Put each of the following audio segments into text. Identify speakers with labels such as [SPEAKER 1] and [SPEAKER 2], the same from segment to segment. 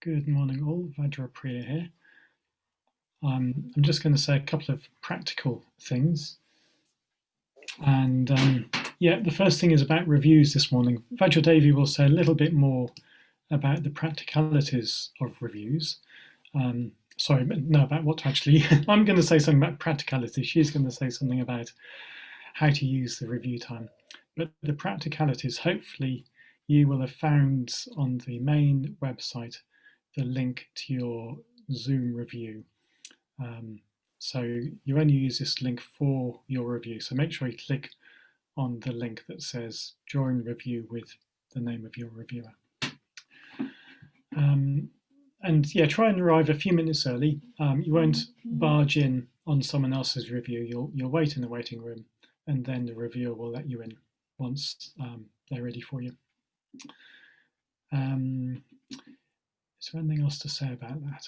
[SPEAKER 1] Good morning all, Vajradevi here. I'm just going to say a couple of practical things. And yeah, the first thing is about reviews this morning. Vajradevi will say a little bit more about the practicalities of reviews. Sorry, no, about what to actually, I'm going to say something about practicalities. She's going to say something about how to use the review time. But the practicalities, hopefully you will have found on the main website the link to your Zoom review. So you only use this link for your review. So make sure you click on the link that says join review with the name of your reviewer. And yeah, try and arrive a few minutes early. You won't barge in on someone else's review. You'll wait in the waiting room, and then the reviewer will let you in once they're ready for you. Is there anything else to say about that?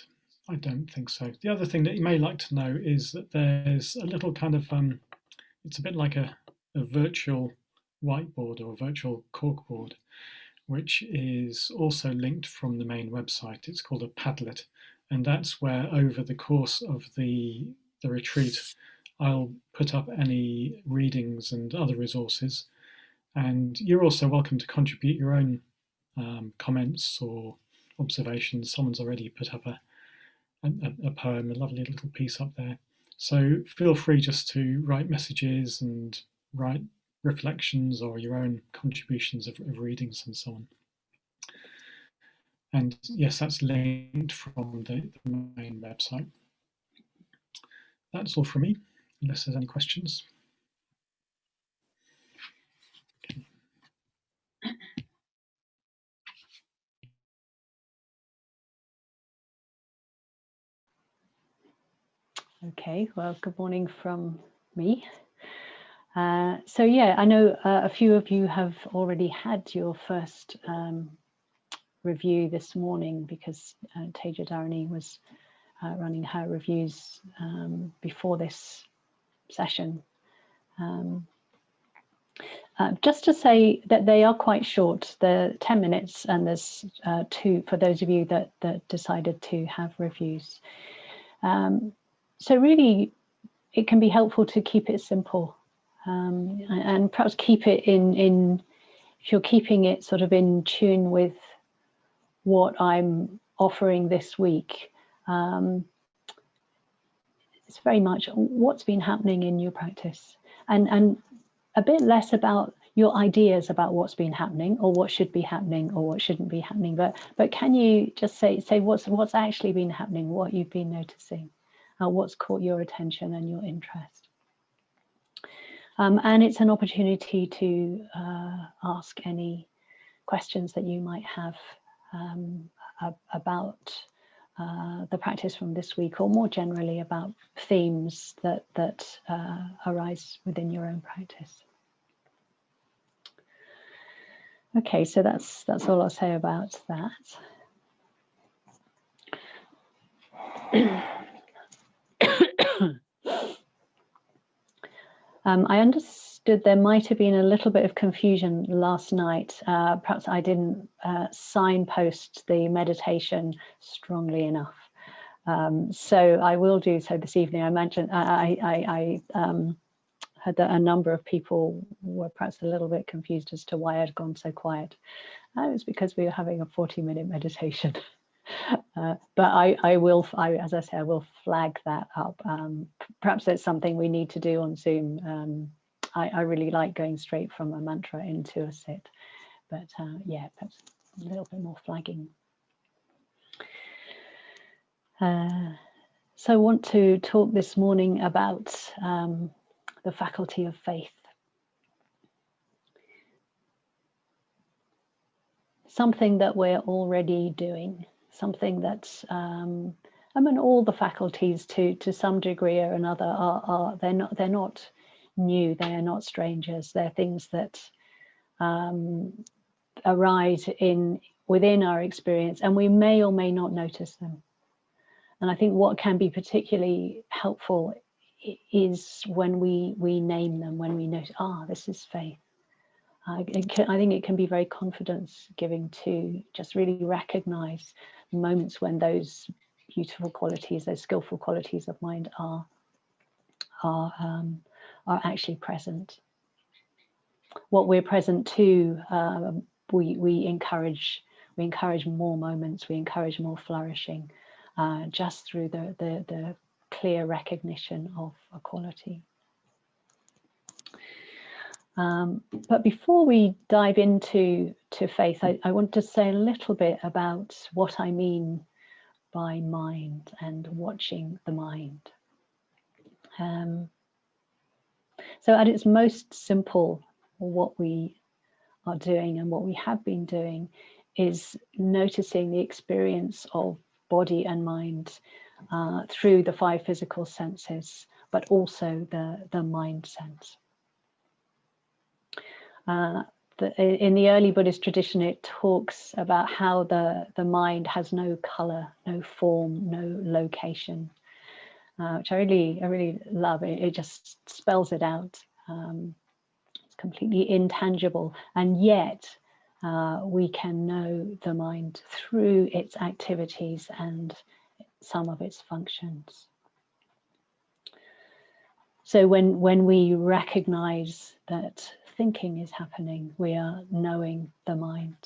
[SPEAKER 1] I don't think so. The other thing that you may like to know is that there's a little kind of, it's a bit like a virtual whiteboard or a virtual corkboard, which is also linked from the main website. It's called a Padlet, and that's where over the course of the retreat, I'll put up any readings and other resources. And you're also welcome to contribute your own comments or observations. Someone's already put up a poem, a lovely little piece up there. So feel free just to write messages and write reflections or your own contributions of readings and so on. And yes, that's linked from the main website. That's all from me, unless there's any questions. Okay.
[SPEAKER 2] Okay, well, good morning from me. So yeah, I know a few of you have already had your first review this morning because Teja Dharani was running her reviews before this session. Just to say that they are quite short, they're 10 minutes, and there's two for those of you that decided to have reviews. So really, it can be helpful to keep it simple and perhaps keep it in, if you're keeping it sort of in tune with what I'm offering this week. It's very much what's been happening in your practice and a bit less about your ideas about what's been happening or what should be happening or what shouldn't be happening, but can you just say what's actually been happening, what you've been noticing, what's caught your attention and your interest. And it's an opportunity to ask any questions that you might have about the practice from this week, or more generally about themes that arise within your own practice. Okay, so that's all I'll say about that. I understood there might have been a little bit of confusion last night. Perhaps I didn't signpost the meditation strongly enough. So I will do so this evening. I imagine I heard that a number of people were perhaps a little bit confused as to why I'd gone so quiet. It was because we were having a 40-minute meditation. But I will, as I say, I will flag that up. Perhaps it's something we need to do on Zoom. I really like going straight from a mantra into a sit, but yeah, perhaps a little bit more flagging. So I want to talk this morning about the faculty of faith. Something that we're already doing. Something that's, I mean, all the faculties to some degree or another are they're not new. They are not strangers. They're things that arise within our experience, and we may or may not notice them. And I think what can be particularly helpful is when we name them, when we notice, this is faith. I think it can be very confidence giving to just really recognize moments when those beautiful qualities, those skillful qualities of mind are actually present. What we're present to, we encourage more moments, we encourage more flourishing, just through the clear recognition of a quality. But before we dive into faith, I want to say a little bit about what I mean by mind and watching the mind. So at its most simple, what we are doing and what we have been doing is noticing the experience of body and mind through the 5 physical senses, but also the mind sense. In the early Buddhist tradition, it talks about how the mind has no color, no form, no location, which I really love. It just spells it out. It's completely intangible, and yet we can know the mind through its activities and some of its functions. So when we recognize that thinking is happening, we are knowing the mind.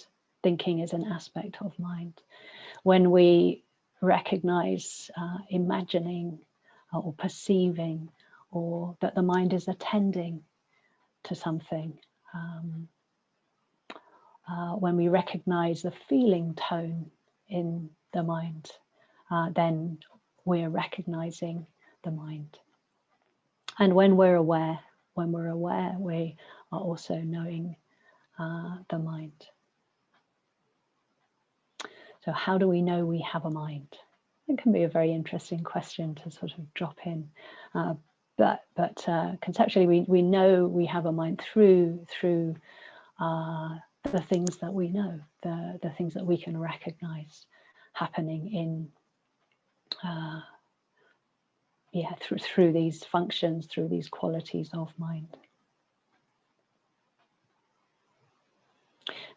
[SPEAKER 2] Thinking is an aspect of mind. When we recognize imagining or perceiving, or that the mind is attending to something, when we recognize the feeling tone in the mind, then we're recognizing the mind. And when we're aware, we are also knowing the mind. So how do we know we have a mind? It can be a very interesting question to sort of drop in. But conceptually, we know we have a mind through the things that we know, the things that we can recognize happening in through these functions, through these qualities of mind.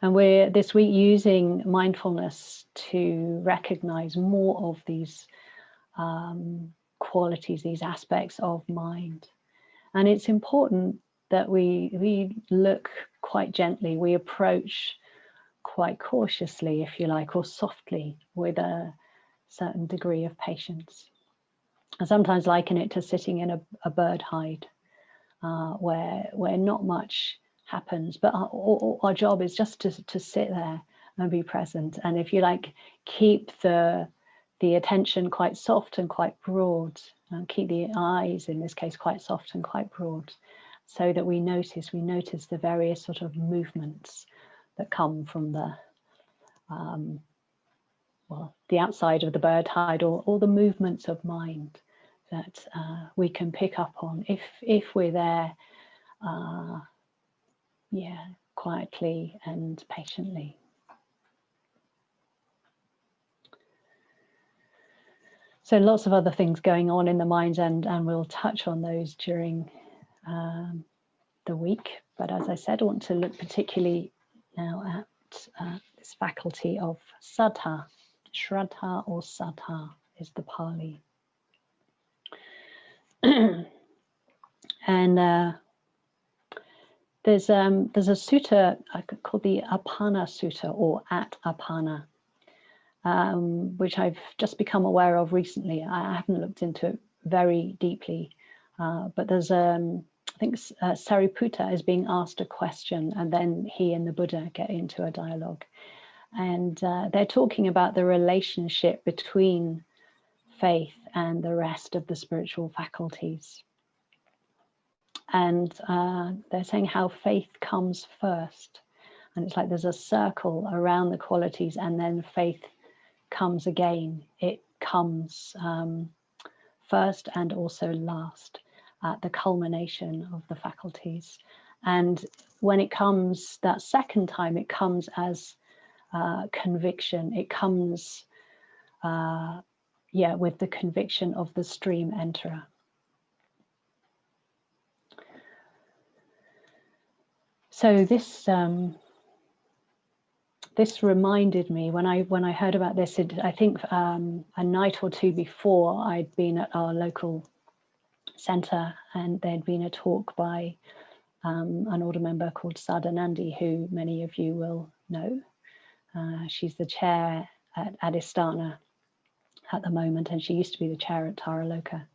[SPEAKER 2] And we're this week using mindfulness to recognize more of these qualities, these aspects of mind. And it's important that we look quite gently, we approach quite cautiously, if you like, or softly, with a certain degree of patience. I sometimes liken it to sitting in a bird hide, where not much happens, but our job is just to sit there and be present. And if you like, keep the attention quite soft and quite broad, and keep the eyes, in this case, quite soft and quite broad, so that we notice the various sort of movements that come from the outside of the bird hide, or the movements of mind that we can pick up on if we're there, quietly and patiently. So lots of other things going on in the mind, and we'll touch on those during the week. But as I said, I want to look particularly now at this faculty of Saddha. Shraddha or Saddha is the Pali. And there's a sutta called the Apana Sutta, or At Apana, which I've just become aware of recently. I haven't looked into it very deeply, but there's I think Sariputta is being asked a question, and then he and the Buddha get into a dialogue, and they're talking about the relationship between faith and the rest of the spiritual faculties. And they're saying how faith comes first. And it's like there's a circle around the qualities, and then faith comes again. It comes first and also last at the culmination of the faculties. And when it comes that second time, it comes as conviction. It comes with the conviction of the stream enterer. So this reminded me when I heard about this. I think a night or two before, I'd been at our local centre, and there'd been a talk by an order member called Saddha, who many of you will know. She's the chair at Adhisthana at the moment, and she used to be the chair at Taraloka.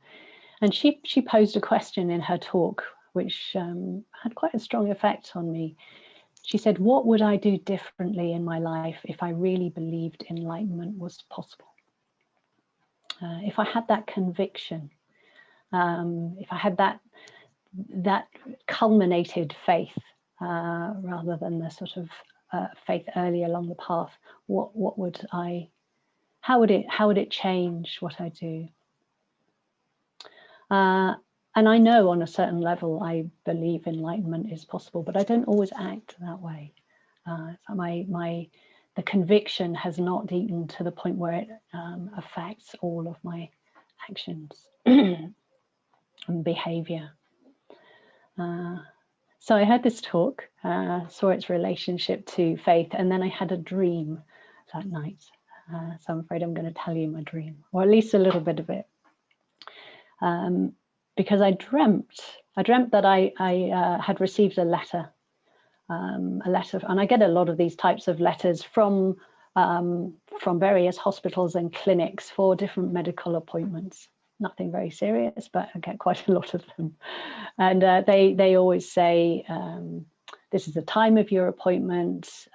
[SPEAKER 2] And she posed a question in her talk, which had quite a strong effect on me. She said, what would I do differently in my life if I really believed enlightenment was possible? If I had that conviction, if I had that culminated faith, rather than the sort of faith early along the path, what would I, how would it change what I do? And I know on a certain level, I believe enlightenment is possible, but I don't always act that way. The conviction has not deepened to the point where it affects all of my actions and behavior. So I heard this talk, saw its relationship to faith, and then I had a dream that night. So I'm afraid I'm going to tell you my dream, or at least a little bit of it. Because I dreamt that I had received a letter, and I get a lot of these types of letters from various hospitals and clinics for different medical appointments. Nothing very serious, but I get quite a lot of them. And they always say, this is the time of your appointment,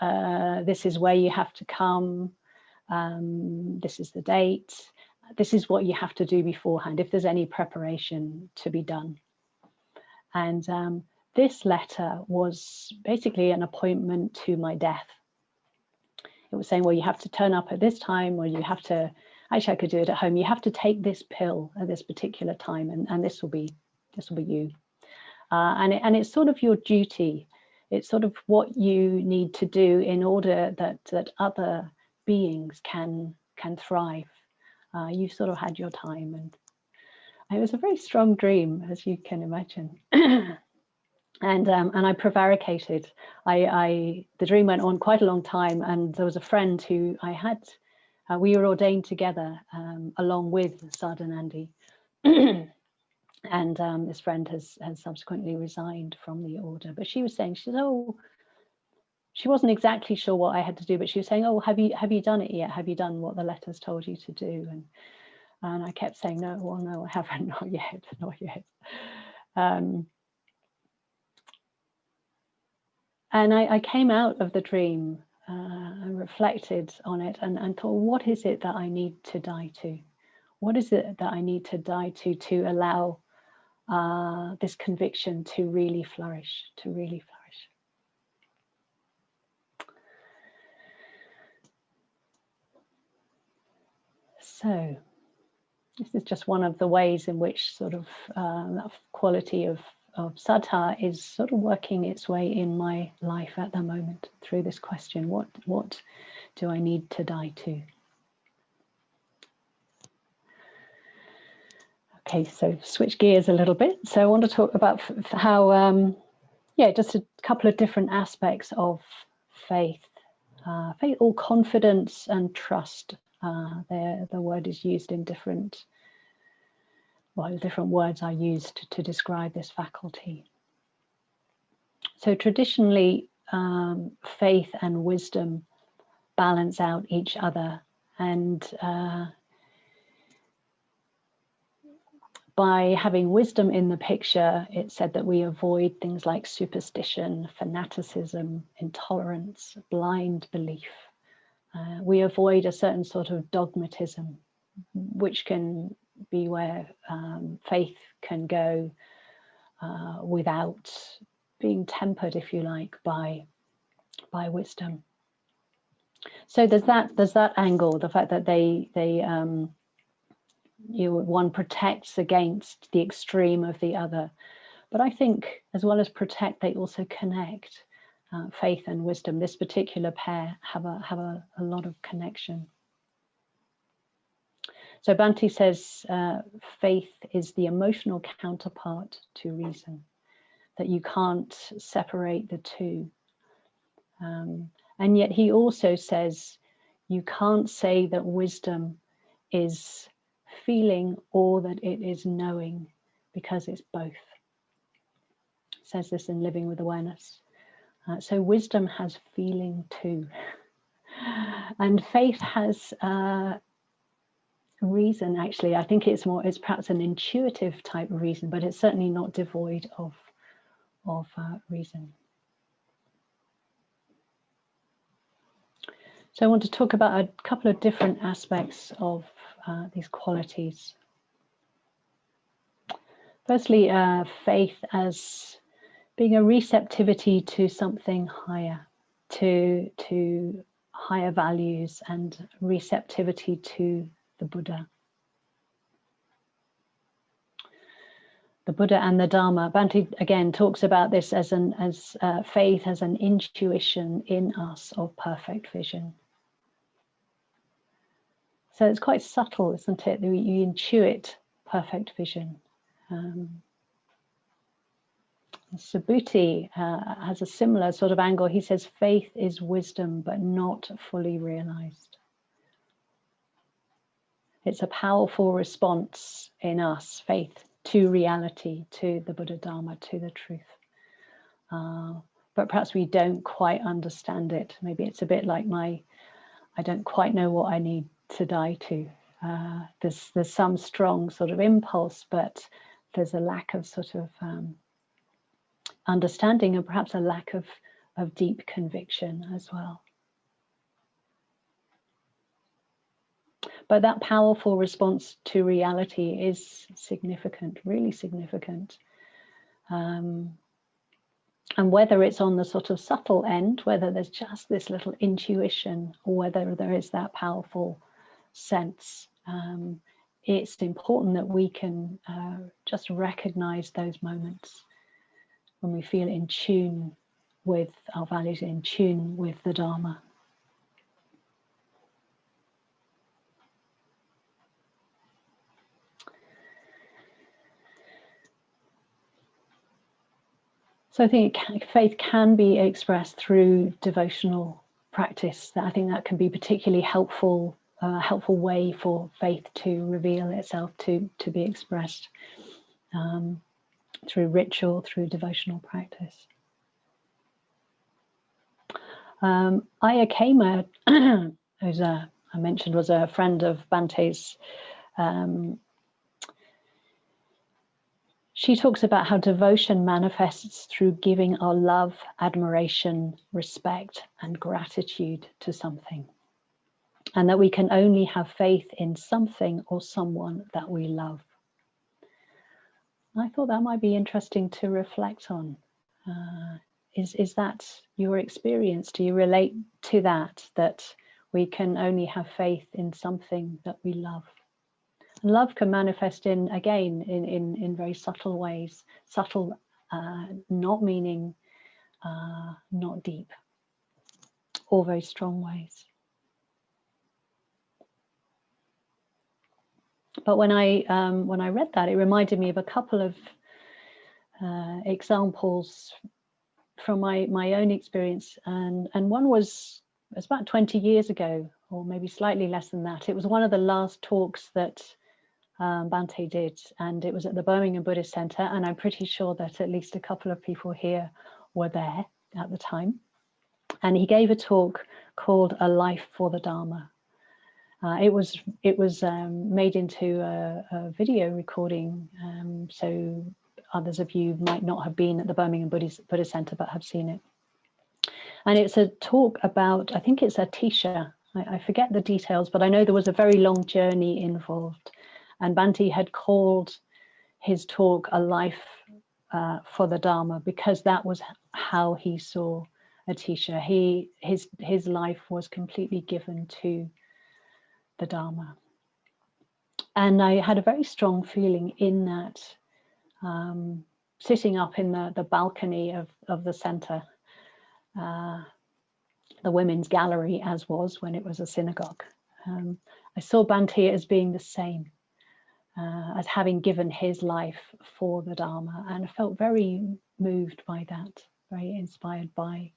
[SPEAKER 2] this is where you have to come, this is the date, this is what you have to do beforehand, if there's any preparation to be done. And this letter was basically an appointment to my death. It was saying, well, you have to turn up at this time, or you have to, actually I could do it at home, you have to take this pill at this particular time, and this will be you. And it's sort of your duty. It's sort of what you need to do in order that other beings can thrive. You've sort of had your time, and it was a very strong dream, as you can imagine. And I prevaricated. The dream went on quite a long time, and there was a friend who I had. We were ordained together along with Saddha. And this friend has subsequently resigned from the order. But she was saying, she wasn't exactly sure what I had to do, but she was saying, oh, have you done it yet? Have you done what the letters told you to do? And I kept saying, no, well, no, I haven't, not yet. And I came out of the dream and reflected on it and thought, what is it that I need to die to? What is it that I need to die to allow this conviction to really flourish, So this is just one of the ways in which sort of that quality of Saddha is sort of working its way in my life at the moment through this question, what do I need to die to? Okay, so switch gears a little bit. So I want to talk about how, just a couple of different aspects of faith. Faith, or confidence and trust. The word is used in different words are used to describe this faculty. So traditionally, faith and wisdom balance out each other, and by having wisdom in the picture, it's said that we avoid things like superstition, fanaticism, intolerance, blind belief. We avoid a certain sort of dogmatism, which can be where faith can go without being tempered, if you like, by wisdom. So there's that angle, the fact that one protects against the extreme of the other. But I think as well as protect, they also connect. Faith and wisdom, this particular pair, have a lot of connection. So Bhante says, faith is the emotional counterpart to reason. that you can't separate the two. And yet he also says you can't say that wisdom is feeling or that it is knowing, because it's both. It says this in Living with Awareness. So wisdom has feeling too. And faith has reason, actually. I think it's perhaps an intuitive type of reason, but it's certainly not devoid of reason. So I want to talk about a couple of different aspects of these qualities. Firstly, faith as being a receptivity to something higher, to higher values, and receptivity to the Buddha. The Buddha and the Dharma. Bhante again talks about this as faith as an intuition in us of perfect vision. So it's quite subtle, isn't it? You intuit perfect vision. Subhuti has a similar sort of angle. He says faith is wisdom, but not fully realized. It's a powerful response in us, faith, to reality, to the Buddha Dharma, to the truth. But perhaps we don't quite understand it. Maybe it's a bit like I don't quite know what I need to die to. There's some strong sort of impulse, but there's a lack of sort of understanding, and perhaps a lack of deep conviction as well. But that powerful response to reality is significant, really significant. And whether it's on the sort of subtle end, whether there's just this little intuition, or whether there is that powerful sense, it's important that we can just recognize those moments when we feel in tune with our values, in tune with the Dharma. So I think faith can be expressed through devotional practice. I think that can be particularly helpful way for faith to reveal itself, to be expressed through ritual, through devotional practice. Aya Kema, who's I mentioned was a friend of Bhante's. She talks about how devotion manifests through giving our love, admiration, respect, and gratitude to something, and that we can only have faith in something or someone that we love. I thought that might be interesting to reflect on. Is that your experience? Do you relate to that we can only have faith in something that we love? And love can manifest in very subtle ways, not meaning not deep, or very strong ways. But when I read that, it reminded me of a couple of examples from my own experience, and one was about 20 years ago, or maybe slightly less than that. It was one of the last talks that Bhante did, and it was at the Birmingham Buddhist Centre, and I'm pretty sure that at least a couple of people here were there at the time. And he gave a talk called "A Life for the Dharma." It was made into a video recording, so others of you might not have been at the Birmingham Buddhist Centre but have seen it. And it's a talk about, I think it's Atisha. I forget the details, but I know there was a very long journey involved. And Bhante had called his talk "A Life for the Dharma" because that was how he saw Atisha. His life was completely given to the Dharma. And I had a very strong feeling in that, sitting up in the balcony of the centre, the women's gallery, as was when it was a synagogue. I saw Bhante as being the same, as having given his life for the Dharma, and I felt very, moved by that, very inspired by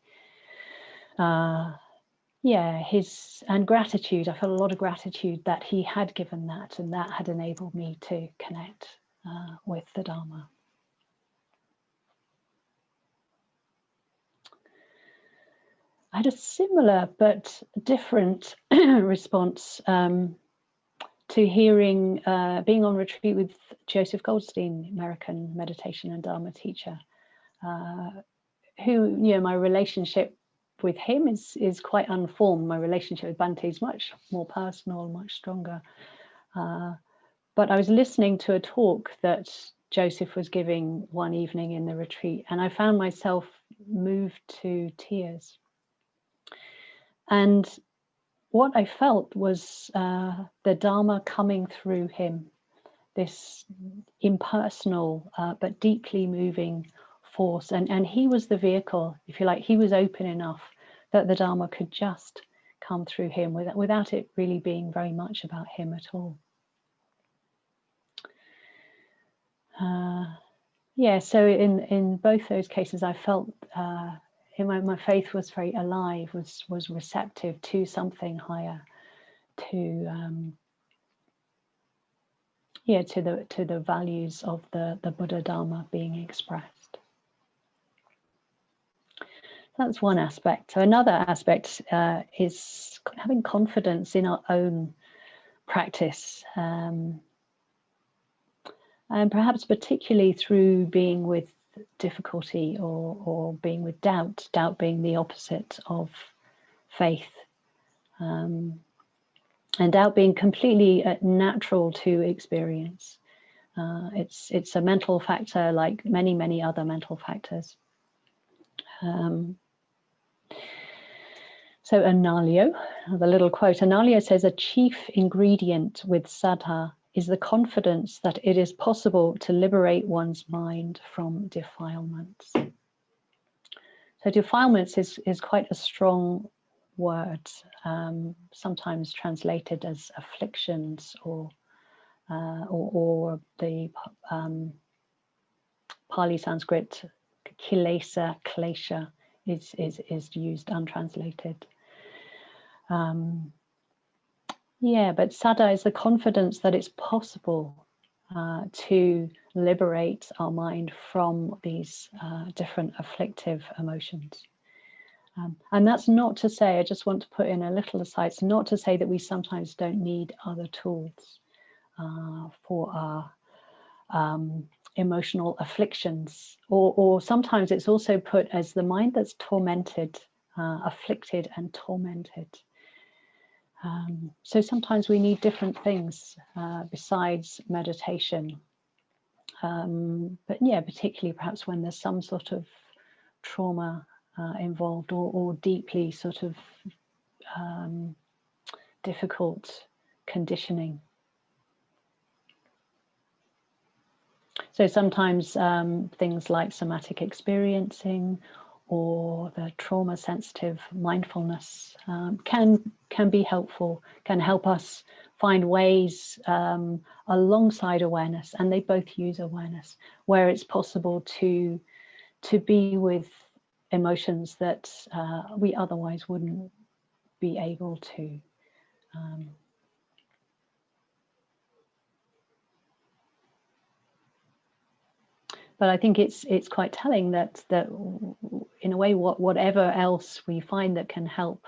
[SPEAKER 2] his, and gratitude. I felt a lot of gratitude that he had given that, and that had enabled me to connect with the Dharma. I had a similar but different response to hearing, being on retreat with Joseph Goldstein, American meditation and Dharma teacher, who, my relationship with him is quite unformed. My relationship with Bhante is much more personal, much stronger. But I was listening to a talk that Joseph was giving one evening in the retreat, and I found myself moved to tears. And what I felt was the Dharma coming through him, this impersonal but deeply moving force. And he was the vehicle, if you like. He was open enough that the Dharma could just come through him without it really being very much about him at all. So in both those cases, I felt my faith was very alive, was receptive to something higher, to the values of the Buddha Dharma being expressed. That's one aspect. So another aspect is having confidence in our own practice, and perhaps particularly through being with difficulty or being with doubt being the opposite of faith, and doubt being completely natural to experience. It's a mental factor like many other mental factors. So Analayo, the little quote, Analayo says, a chief ingredient with Saddha is the confidence that it is possible to liberate one's mind from defilements. So defilements is quite a strong word, sometimes translated as afflictions or the Pali Sanskrit kilesa, klesha is used untranslated. But Saddha is the confidence that it's possible to liberate our mind from these different afflictive emotions. And that's not to say, I just want to put in a little aside, it's not to say that we sometimes don't need other tools for our emotional afflictions, or sometimes it's also put as the mind that's tormented, afflicted and tormented. So sometimes we need different things besides meditation. But particularly perhaps when there's some sort of trauma involved, or deeply sort of difficult conditioning. So sometimes things like somatic experiencing or the trauma-sensitive mindfulness can be helpful, can help us find ways alongside awareness, and they both use awareness, where it's possible to be with emotions that we otherwise wouldn't be able to. But I think it's quite telling that in a way, whatever else we find that can help,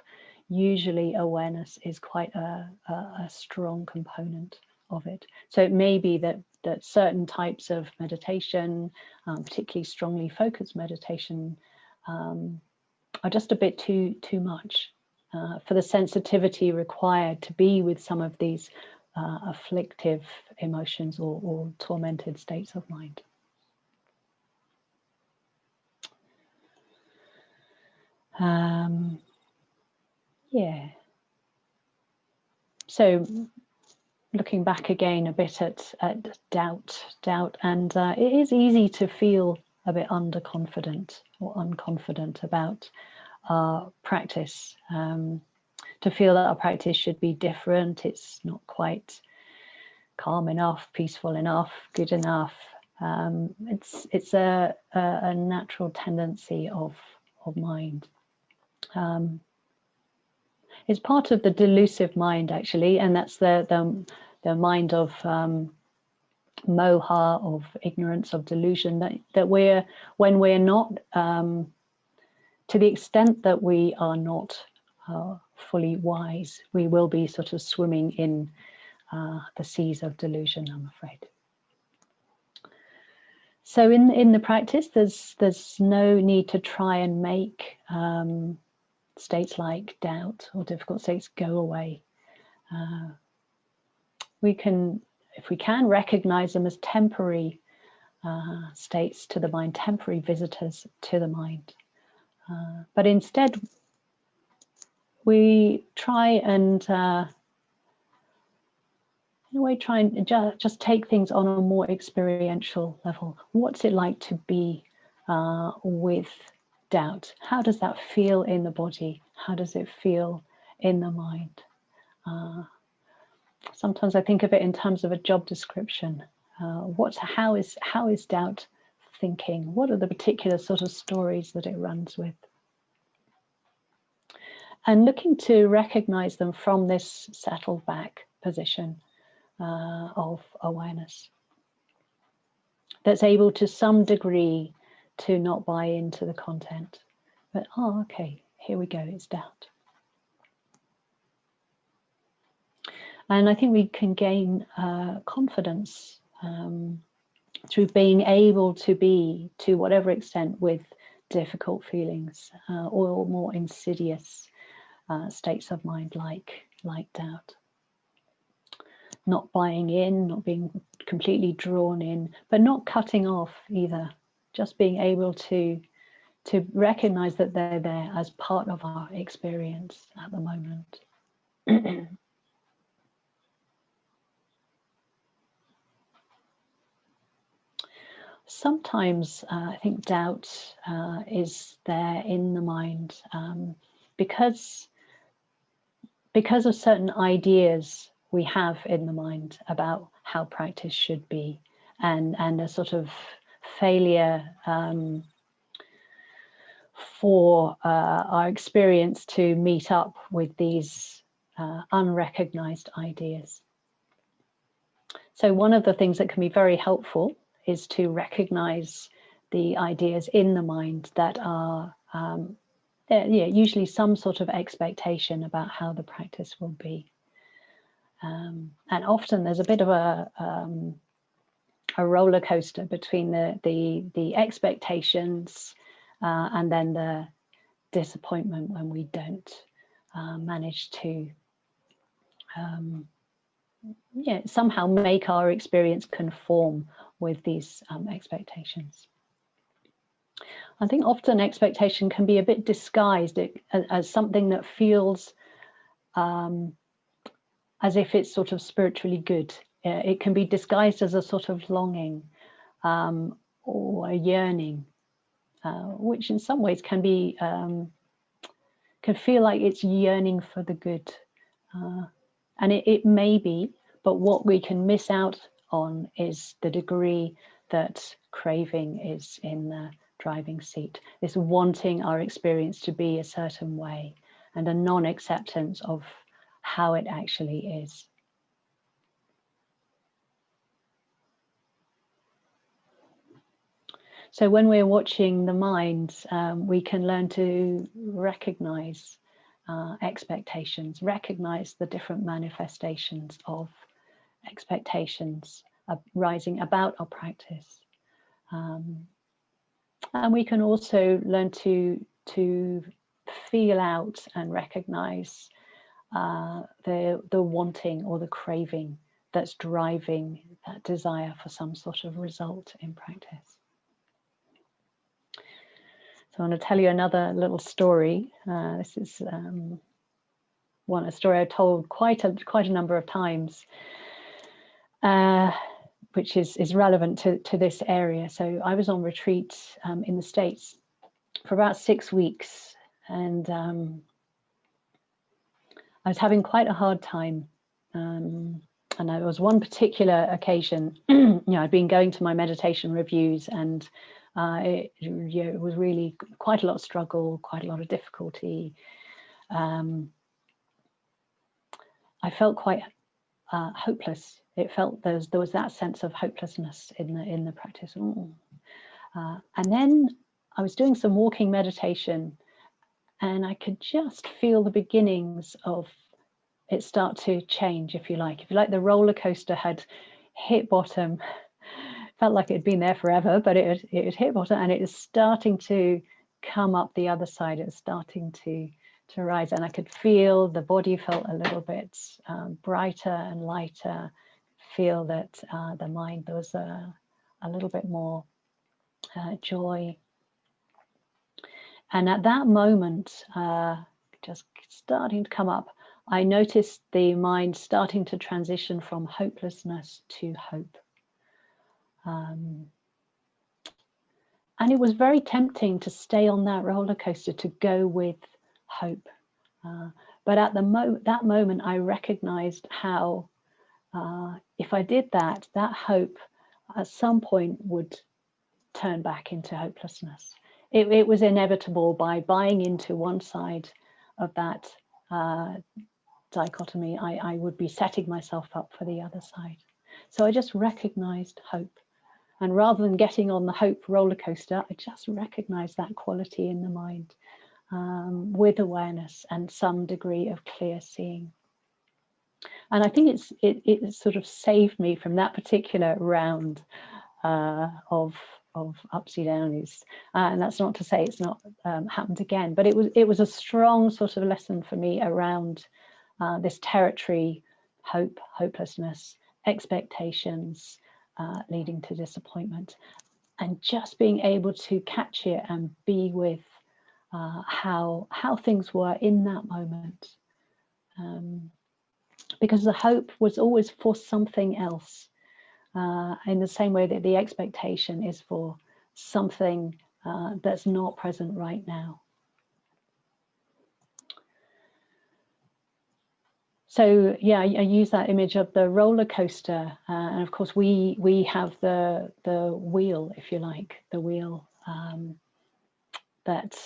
[SPEAKER 2] usually awareness is quite a strong component of it. So it may be that certain types of meditation, particularly strongly focused meditation, are just a bit too much for the sensitivity required to be with some of these afflictive emotions or tormented states of mind. So looking back again a bit at doubt, and it is easy to feel a bit underconfident or unconfident about our practice, to feel that our practice should be different, it's not quite calm enough, peaceful enough, good enough. It's a natural tendency of mind. It's part of the delusive mind, actually, and that's the mind of moha, of ignorance, of delusion. That when we're not, to the extent that we are not fully wise, we will be sort of swimming in the seas of delusion, I'm afraid. So in the practice, there's no need to try and make states like doubt or difficult states go away. We can, if we can, recognize them as temporary states to the mind, temporary visitors to the mind. But instead, we try and in a way, try and just take things on a more experiential level. What's it like to be with doubt? How does that feel in the body? How does it feel in the mind? Sometimes I think of it in terms of a job description. How is doubt thinking? What are the particular sort of stories that it runs with? And looking to recognize them from this settled back position of awareness that's able to some degree to not buy into the content, but okay, here we go, it's doubt. And I think we can gain confidence through being able to be, to whatever extent, with difficult feelings or more insidious states of mind like doubt. Not buying in, not being completely drawn in, but not cutting off either. Just being able to recognize that they're there as part of our experience at the moment. Sometimes I think doubt is there in the mind because of certain ideas we have in the mind about how practice should be, and a sort of failure for our experience to meet up with these unrecognized ideas. So one of the things that can be very helpful is to recognize the ideas in the mind that are usually some sort of expectation about how the practice will be. And often there's a bit of a roller coaster between the expectations and then the disappointment when we don't manage to somehow make our experience conform with these expectations. I think often expectation can be a bit disguised as something that feels as if it's sort of spiritually good. It can be disguised as a sort of longing or a yearning, which in some ways can be can feel like it's yearning for the good, and it may be, but what we can miss out on is the degree that craving is in the driving seat, this wanting our experience to be a certain way, and a non-acceptance of how it actually is. So when we're watching the mind, we can learn to recognize expectations, recognize the different manifestations of expectations arising about our practice. And we can also learn to feel out and recognize the wanting or the craving that's driving that desire for some sort of result in practice. So I want to tell you another little story. This is a story I've told quite a number of times, which is relevant to this area. So I was on retreat in the States for about 6 weeks, and I was having quite a hard time. And there was one particular occasion, I'd been going to my meditation reviews, and it was really quite a lot of struggle, quite a lot of difficulty. I felt quite hopeless. It felt there was that sense of hopelessness in the practice. And then I was doing some walking meditation, and I could just feel the beginnings of it start to change, if you like. If you like, the roller coaster had hit bottom. Felt like it had been there forever, but it had hit bottom, and it is starting to come up the other side. It was starting to rise, and I could feel the body felt a little bit brighter and lighter. Feel that the mind, there was a little bit more joy. And at that moment, just starting to come up, I noticed the mind starting to transition from hopelessness to hope. And it was very tempting to stay on that roller coaster, to go with hope. But at that moment, I recognized how if I did that, that hope at some point would turn back into hopelessness. It was inevitable. By buying into one side of that dichotomy, I would be setting myself up for the other side. So I just recognized hope. And rather than getting on the hope roller coaster, I just recognized that quality in the mind with awareness and some degree of clear seeing. And I think it sort of saved me from that particular round of upsy downies. And that's not to say it's not happened again, but it was a strong sort of lesson for me around this territory: hope, hopelessness, expectations leading to disappointment, and just being able to catch it and be with how things were in that moment. Because the hope was always for something else, in the same way that the expectation is for something that's not present right now. So yeah, I use that image of the roller coaster, and of course we have the wheel, if you like, the wheel that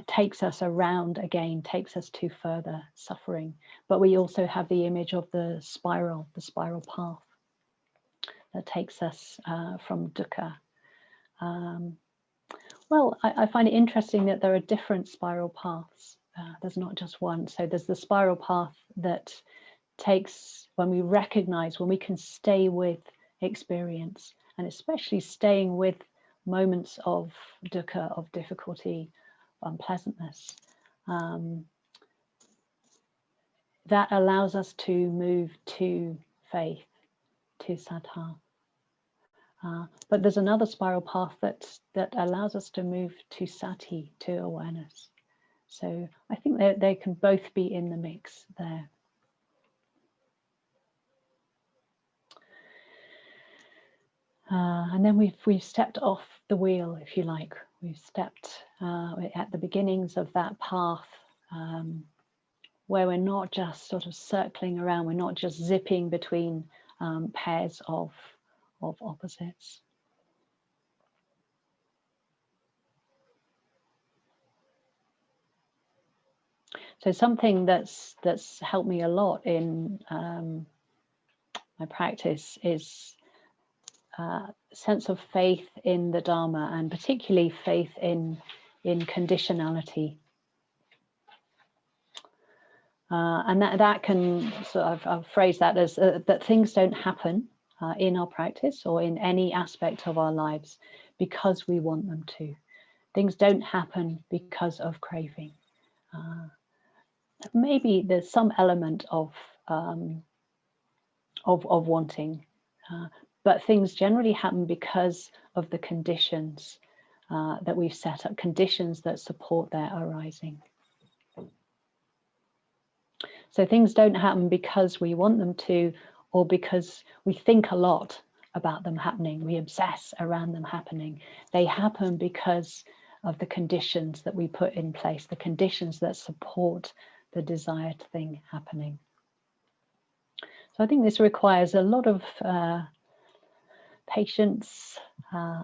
[SPEAKER 2] takes us around again, takes us to further suffering. But we also have the image of the spiral path that takes us from dukkha. Well, I find it interesting that there are different spiral paths. There's not just one. So there's the spiral path that takes, when we recognize, when we can stay with experience, and especially staying with moments of dukkha, of difficulty, unpleasantness, that allows us to move to faith, to saddha. But there's another spiral path that allows us to move to sati, to awareness. So I think they can both be in the mix there. And then we've stepped off the wheel, if you like. We've stepped at the beginnings of that path, where we're not just sort of circling around, we're not just zipping between pairs of opposites. So something that's helped me a lot in my practice is a sense of faith in the Dharma, and particularly faith in conditionality. And that can sort of, I'll phrase that as that things don't happen in our practice or in any aspect of our lives because we want them to. Things don't happen because of craving. Maybe there's some element of wanting, but things generally happen because of the conditions that we've set up, conditions that support their arising. So things don't happen because we want them to, or because we think a lot about them happening, we obsess around them happening. They happen because of the conditions that we put in place, the conditions that support the desired thing happening. So I think this requires a lot of patience,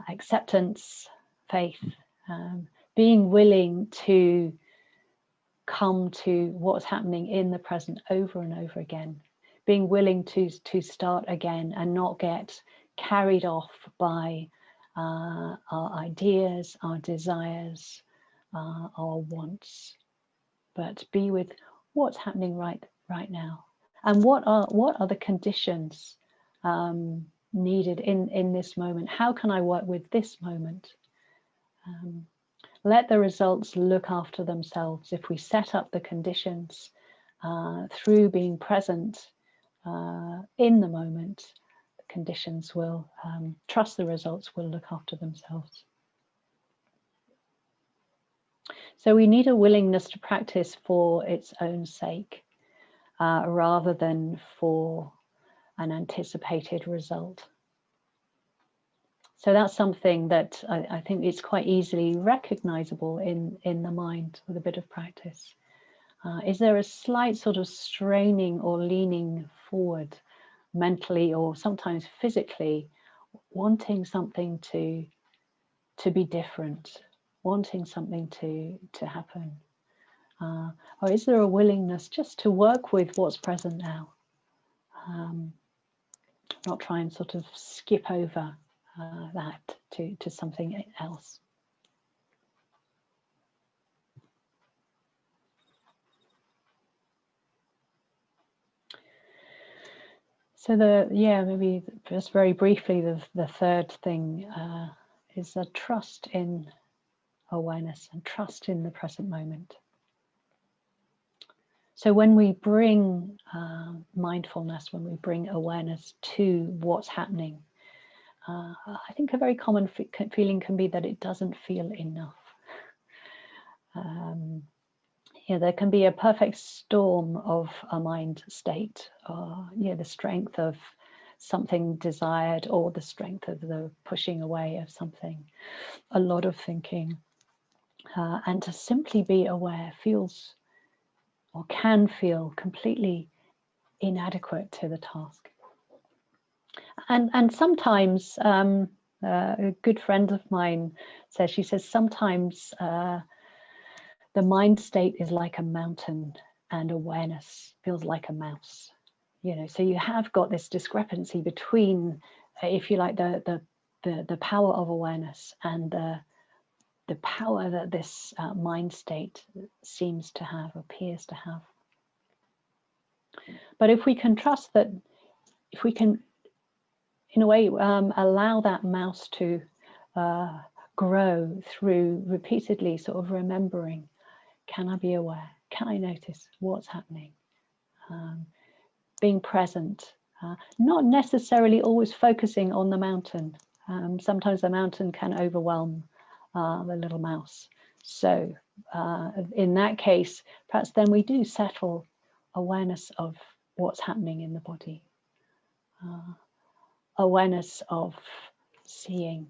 [SPEAKER 2] acceptance, faith, being willing to come to what's happening in the present over and over again, being willing to start again and not get carried off by our ideas, our desires, our wants, but be with what's happening right now, and what are the conditions needed in this moment. How can I work with this moment? Let the results look after themselves. If we set up the conditions through being present in the moment, the conditions will trust the results will look after themselves. So we need a willingness to practice for its own sake, rather than for an anticipated result. So that's something that I think is quite easily recognizable in the mind with a bit of practice. Is there a slight sort of straining or leaning forward mentally or sometimes physically, wanting something to be different, wanting something to happen? Or is there a willingness just to work with what's present now? Not try and sort of skip over that to something else. So maybe just very briefly, the third thing is a trust in awareness and trust in the present moment. So when we bring mindfulness, when we bring awareness to what's happening, I think a very common feeling can be that it doesn't feel enough. There can be a perfect storm of a mind state, the strength of something desired or the strength of the pushing away of something, a lot of thinking. And to simply be aware feels or can feel completely inadequate to the task. And sometimes, a good friend of mine says, she says, sometimes the mind state is like a mountain and awareness feels like a mouse. So you have got this discrepancy between, if you like, the power of awareness and the power that this mind state seems to have, appears to have. But if we can trust that, if we can, in a way, allow that mouse to grow through repeatedly sort of remembering, can I be aware? Can I notice what's happening? Being present, not necessarily always focusing on the mountain. Sometimes the mountain can overwhelm the little mouse. So in that case, perhaps then we do settle awareness of what's happening in the body. Awareness of seeing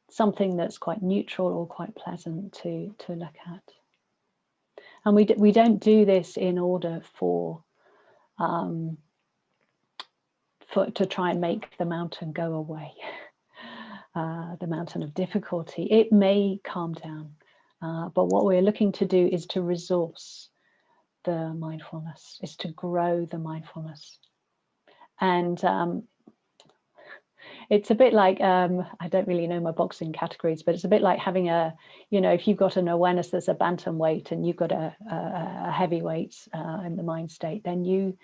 [SPEAKER 2] something that's quite neutral or quite pleasant to look at. And we don't do this in order to try and make the mountain go away, the mountain of difficulty. It may calm down, but what we're looking to do is to resource the mindfulness, is to grow the mindfulness. And it's a bit like, I don't really know my boxing categories, but it's a bit like having if you've got an awareness that's a bantamweight and you've got a heavyweight in the mind state, then you,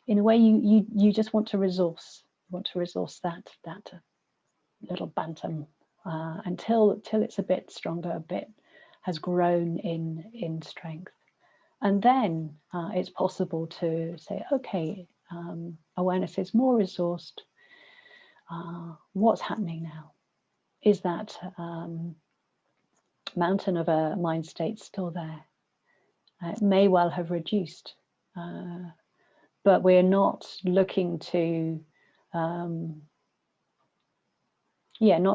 [SPEAKER 2] in a way, you just want to resource that little bantam until it's a bit stronger, a bit has grown in strength. And then it's possible to say, okay, awareness is more resourced. What's happening now? Is that mountain of a mind state still there? It may well have reduced, but we're not looking to, not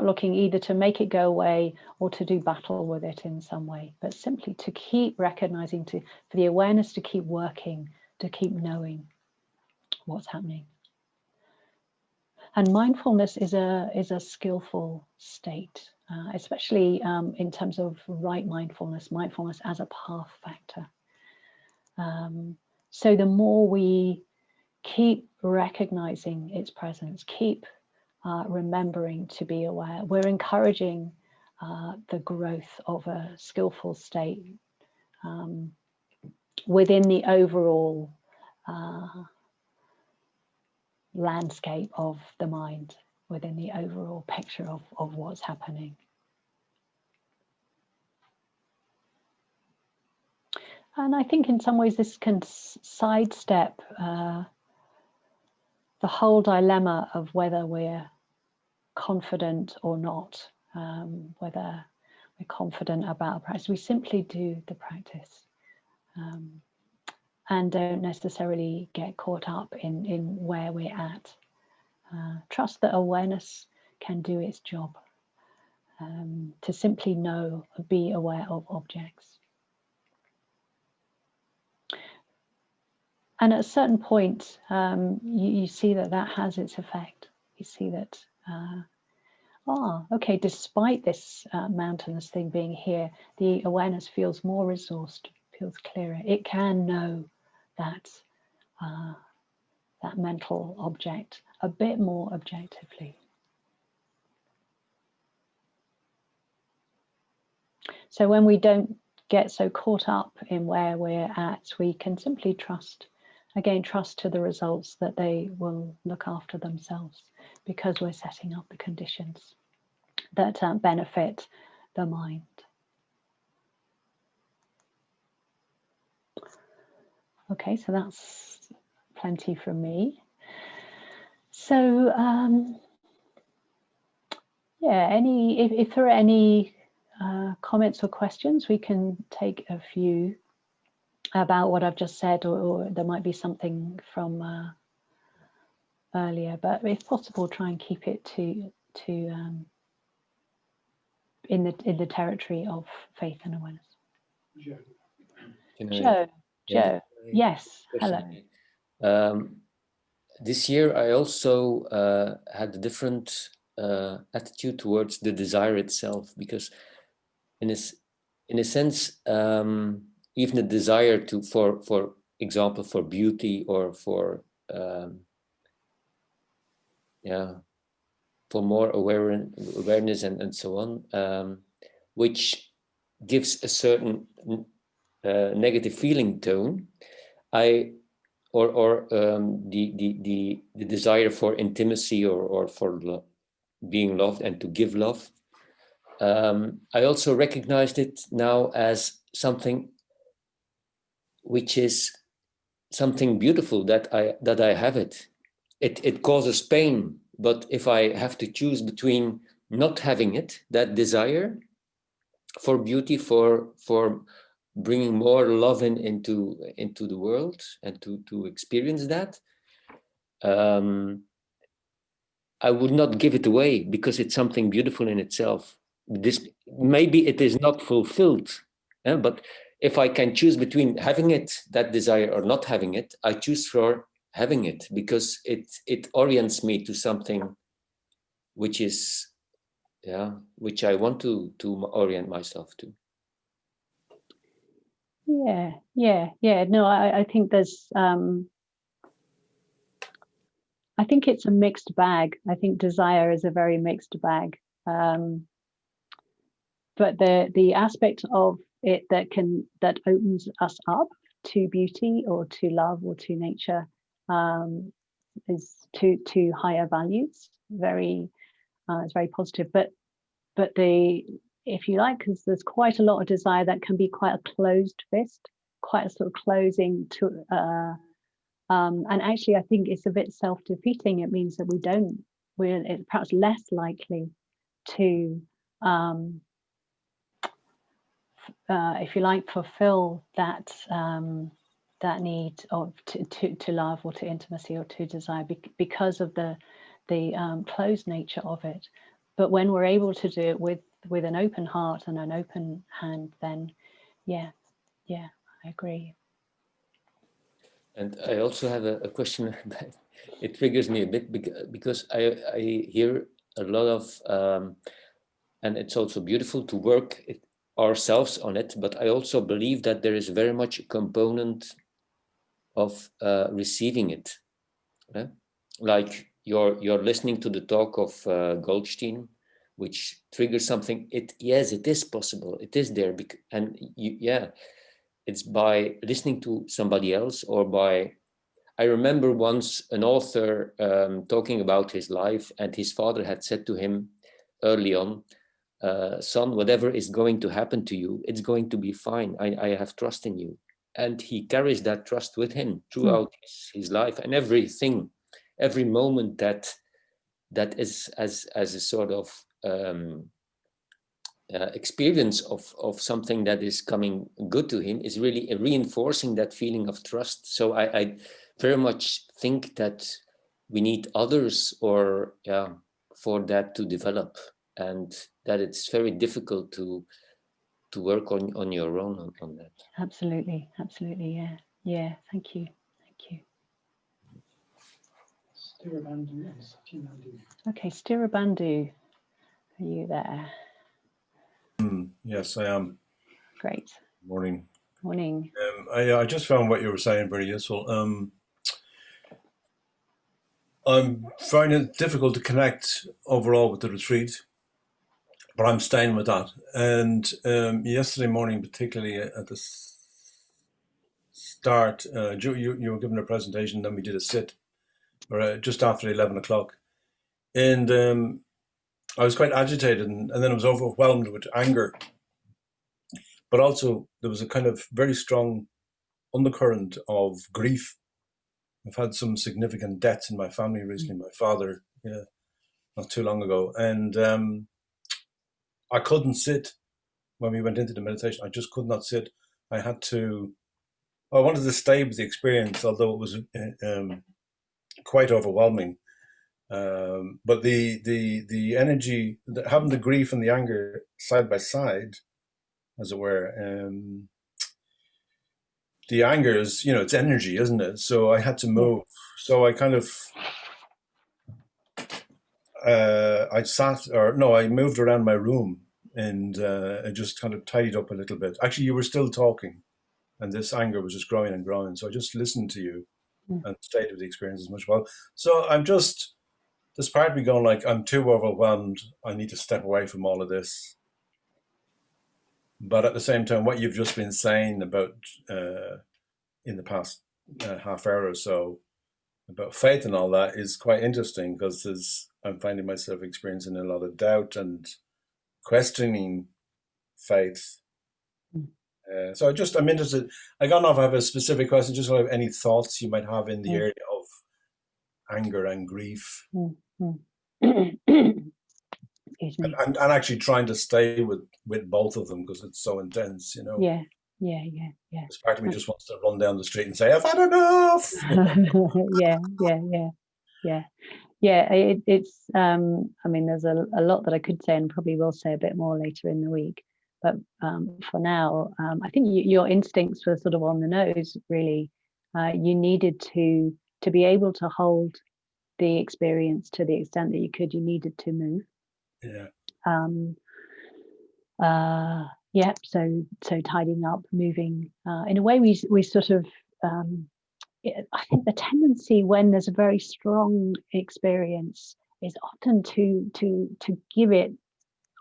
[SPEAKER 2] looking either to make it go away or to do battle with it in some way, but simply to keep recognizing, for the awareness to keep working, to keep knowing what's happening. And mindfulness is a skillful state, especially in terms of right mindfulness as a path factor. So the more we keep recognizing its presence, keep remembering to be aware, we're encouraging the growth of a skillful state within the overall landscape of the mind, within the overall picture of what's happening. And I think in some ways this can sidestep the whole dilemma of whether we're confident or not, whether we're confident about a practice. We simply do the practice and don't necessarily get caught up in where we're at. Trust that awareness can do its job, to simply know, be aware of objects. And at a certain point, you see that has its effect. You see that, okay, despite this mountainous thing being here, the awareness feels more resourced, feels clearer. It can know that, that mental object a bit more objectively. So when we don't get so caught up in where we're at, we can simply trust. Again, trust to the results that they will look after themselves, because we're setting up the conditions that benefit the mind. Okay, so that's plenty from me. So yeah, if there are any comments or questions, we can take a few about what I've just said, or there might be something from earlier, but if possible, try and keep it to in the territory of faith and awareness. Joe, yes, hello.
[SPEAKER 3] This year I also had a different attitude towards the desire itself, because in a sense, even the desire for example, for beauty or for for more awareness and so on, which gives a certain negative feeling tone, the desire for intimacy or for being loved and to give love. I also recognized it now as something which is something beautiful, that I have it. It causes pain, but if I have to choose between not having it, that desire for beauty, for bringing more love into the world and to experience that, I would not give it away, because it's something beautiful in itself. This maybe it is not fulfilled, but if I can choose between having it, that desire, or not having it, I choose for having it, because it orients me to something which is, which I want to orient myself to.
[SPEAKER 2] Yeah. No, I think there's I think it's a mixed bag. I think desire is a very mixed bag. But the aspect of it that opens us up to beauty or to love or to nature is to higher values. It's very positive. But if you like, because there's quite a lot of desire that can be quite a closed fist, quite a sort of closing to. And actually, I think it's a bit self-defeating. It means that we're perhaps less likely to, if you like, fulfill that that need of to love or to intimacy or to desire because of the closed nature of it. But when we're able to do it with an open heart and an open hand, then yeah, I agree.
[SPEAKER 3] And I also have a question it triggers me a bit because I hear a lot of, and it's also beautiful to work ourselves on it, but I also believe that there is very much a component of receiving it. Yeah? Like you're listening to the talk of Goldstein, which triggers something. Yes, it is possible. It is there, and it's by listening to somebody else or by. I remember once an author talking about his life, and his father had said to him early on, son, whatever is going to happen to you, it's going to be fine. I have trust in you. And he carries that trust with him throughout his life, and everything, every moment that is as a sort of experience of something that is coming good to him is really reinforcing that feeling of trust. So I very much think that we need others for that to develop, and that it's very difficult to work on your own on that.
[SPEAKER 2] Absolutely, yeah. Thank you. Okay, Stirabandhu, are you there?
[SPEAKER 4] Yes, I am.
[SPEAKER 2] Great.
[SPEAKER 4] Morning.
[SPEAKER 2] I
[SPEAKER 4] just found what you were saying very useful. I'm finding it difficult to connect overall with the retreat, but I'm staying with that. And yesterday morning, particularly at the start, you were given a presentation, then we did a sit, or just after 11 o'clock. And I was quite agitated, and then I was overwhelmed with anger. But also there was a kind of very strong undercurrent of grief. I've had some significant deaths in my family recently. My father, not too long ago. And I couldn't sit when we went into the meditation. I just could not sit. I wanted to stay with the experience, although it was quite overwhelming. But the energy, having the grief and the anger side by side, as it were, the anger is, it's energy, isn't it? So I had to move. So I kind of, I moved around my room, and I just kind of tidied up a little bit. Actually, you were still talking, and this anger was just growing and growing. So I just listened to you and stayed with the experience as much as well. So this part of me going like, I'm too overwhelmed. I need to step away from all of this. But at the same time, what you've just been saying about in the past half hour or so about faith and all that is quite interesting, because I'm finding myself experiencing a lot of doubt and questioning faith. So I'm interested. I don't know if I have a specific question, just have any thoughts you might have in the area of anger and grief.
[SPEAKER 2] Excuse me.
[SPEAKER 4] And actually trying to stay with both of them, because it's so intense,
[SPEAKER 2] Yeah.
[SPEAKER 4] This part of me just wants to run down the street and say, I've had enough.
[SPEAKER 2] It's I mean, there's a lot that I could say, and probably will say a bit more later in the week, but for now, I think your instincts were sort of on the nose, really. You needed to be able to hold the experience to the extent that you could. You needed to move. So tidying up, moving, in a way we sort of I think the tendency when there's a very strong experience is often to give it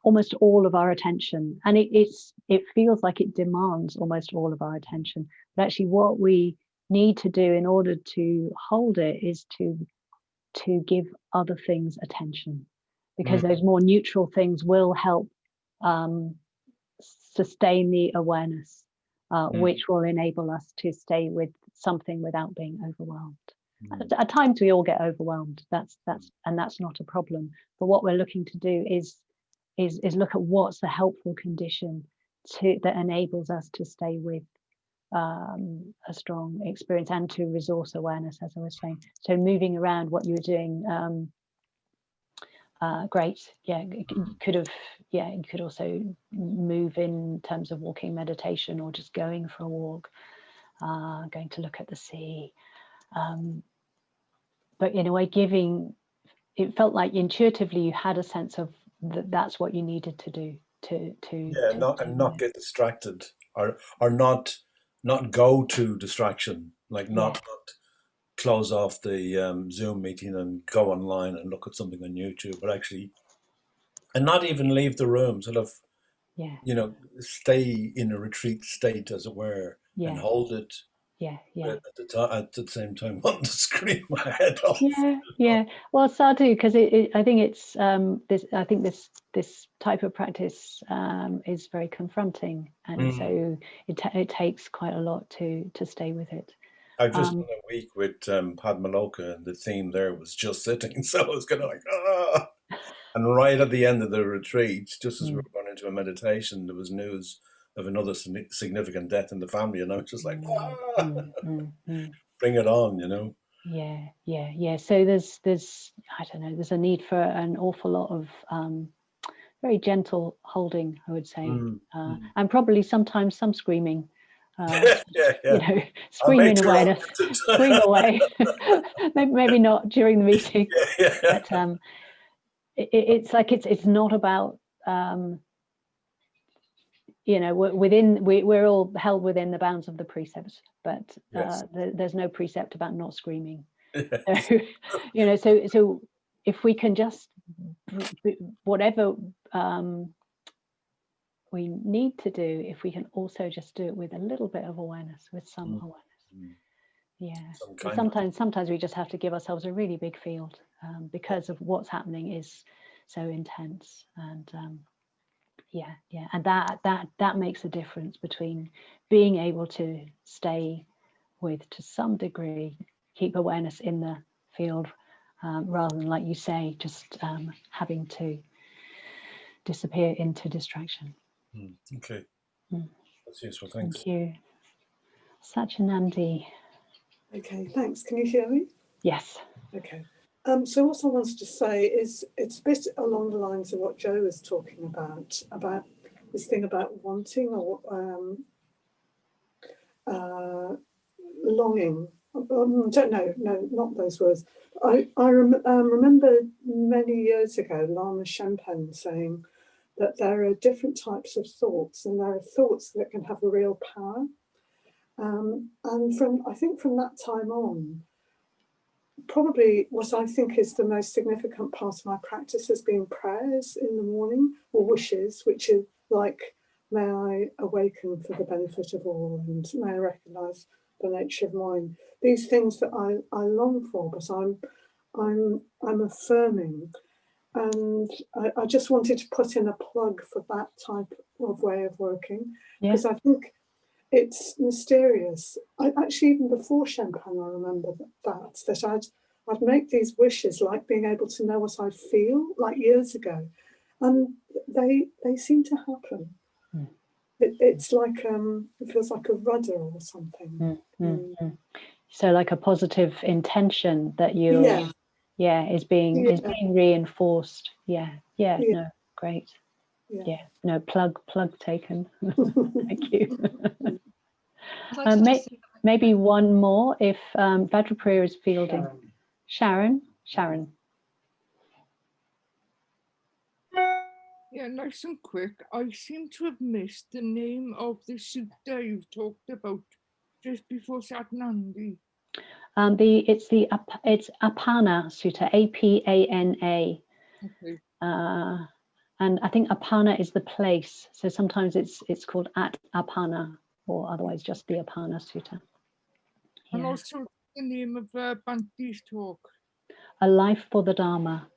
[SPEAKER 2] almost all of our attention, and it feels like it demands almost all of our attention. But actually, what we need to do in order to hold it is to give other things attention, because those more neutral things will help sustain the awareness, which will enable us to stay with something without being overwhelmed. At times we all get overwhelmed. That's not a problem. But what we're looking to do is look at what's the helpful condition that enables us to stay with a strong experience and to resource awareness, as I was saying. So moving around, what you were doing, great. You could also move in terms of walking meditation, or just going for a walk, going to look at the sea. but in a way giving, it felt like intuitively you had a sense of that's what you needed to do
[SPEAKER 4] not get distracted, or not go to distraction, like not close off the Zoom meeting and go online and look at something on YouTube, but actually, and not even leave the room, sort of, stay in a retreat state, as it were, and hold it. At the same time, wanting to scream my head off.
[SPEAKER 2] Well, Sadhu, because I think it's this. I think this type of practice is very confronting, and so it takes quite a lot to stay with it.
[SPEAKER 4] I've just done a week with Padmaloka, and the theme there was just sitting, so I was kind of like, ah. And right at the end of the retreat, just as we were going into a meditation, there was news of another significant death in the family, and I was just like, bring it on,
[SPEAKER 2] So there's I don't know, there's a need for an awful lot of very gentle holding, I would say, and probably sometimes some screaming. Screaming awareness, scream away. maybe not during the meeting, but it's like it's not about. We're all held within the bounds of the precepts, but there's no precept about not screaming. So if we can just, whatever we need to do, if we can also just do it with a little bit of awareness, with some awareness. Sometimes we just have to give ourselves a really big field because of what's happening is so intense, and and that makes a difference between being able to stay with, to some degree, keep awareness in the field, rather than, like you say, just having to disappear into distraction.
[SPEAKER 4] Okay, that's useful. Thanks.
[SPEAKER 2] Thank you. Satchinandi.
[SPEAKER 5] Okay, thanks. Can you hear me?
[SPEAKER 2] Yes.
[SPEAKER 5] Okay. So what I wanted to say is, it's a bit along the lines of what Joe was talking about this thing about wanting or longing. I don't know, no, not those words. I remember many years ago, Lama Shenpen saying that there are different types of thoughts, and there are thoughts that can have a real power. And I think from that time on, probably what I think is the most significant part of my practice has been prayers in the morning, or wishes, which are like, may I awaken for the benefit of all, and may I recognise the nature of mind. These things that I long for, but I'm affirming. And I just wanted to put in a plug for that type of way of working, because I think it's mysterious. Actually, even before Shenpen, I remember that I'd make these wishes, like being able to know what I feel, like years ago, and they seem to happen. It's like it feels like a rudder or something.
[SPEAKER 2] So like a positive intention that you is being reinforced. No, great. No, plug taken. Thank you. Maybe one more if Vajradevi is fielding. Sharon.
[SPEAKER 6] Yeah, nice and quick. I seem to have missed the name of the sutta you talked about just before Satnandi.
[SPEAKER 2] It's Apana Sutta, Apana.
[SPEAKER 6] Okay.
[SPEAKER 2] And I think Apana is the place. So sometimes it's called at Apana, or otherwise just the Apana Sutta.
[SPEAKER 6] And also the name of Banti's talk.
[SPEAKER 2] A Life for the Dharma.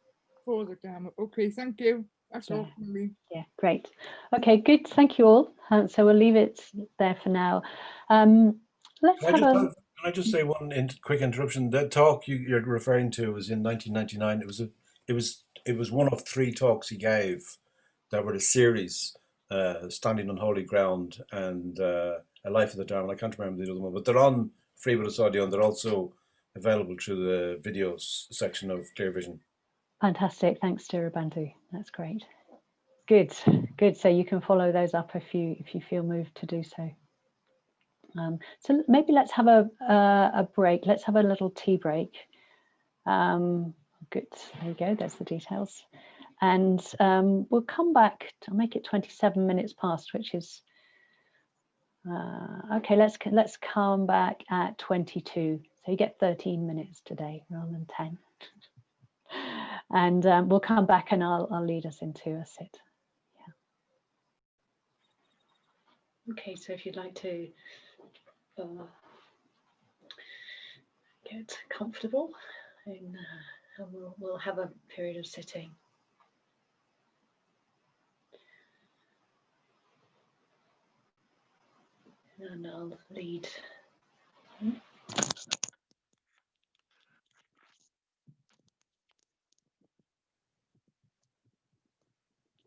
[SPEAKER 6] For the Dharma. Okay, thank you. That's all from me.
[SPEAKER 2] Yeah, great. Okay, good. Thank you all. So we'll leave it there for now. Can
[SPEAKER 4] I just say one quick interruption? That talk you're referring to was in 1999. It was one of 3 talks he gave that were a series, Standing on Holy Ground and A Life of the Dharma. I can't remember the other one, but they're on Free Buddhist Audio, and they're also available through the videos section of Clear Vision.
[SPEAKER 2] Fantastic. Thanks, Dhirubandhu. That's great. Good. So you can follow those up if you feel moved to do so. So maybe let's have a break. Let's have a little tea break. Good, there you go, there's the details. And we'll come back, I'll make it 27 minutes past, which is, okay, let's come back at 22. So you get 13 minutes today rather than 10. And we'll come back and I'll lead us into a sit. Yeah. Okay, so if you'd like to get comfortable, and we'll have a period of sitting. And I'll lead.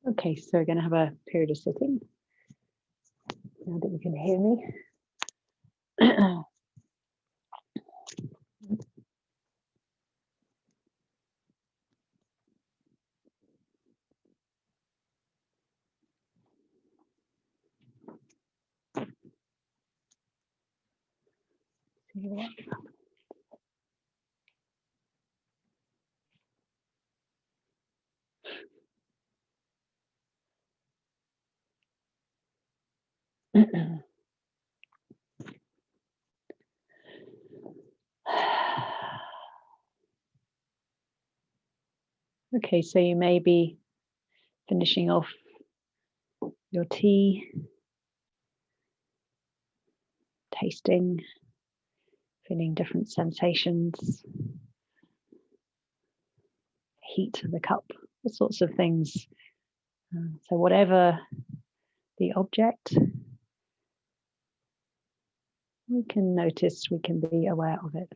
[SPEAKER 2] Okay, so we're going to have a period of sitting. Now that you can hear me. Okay, so you may be finishing off your tea, tasting, feeling different sensations, heat of the cup, all sorts of things. So whatever the object, we can notice, we can be aware of it.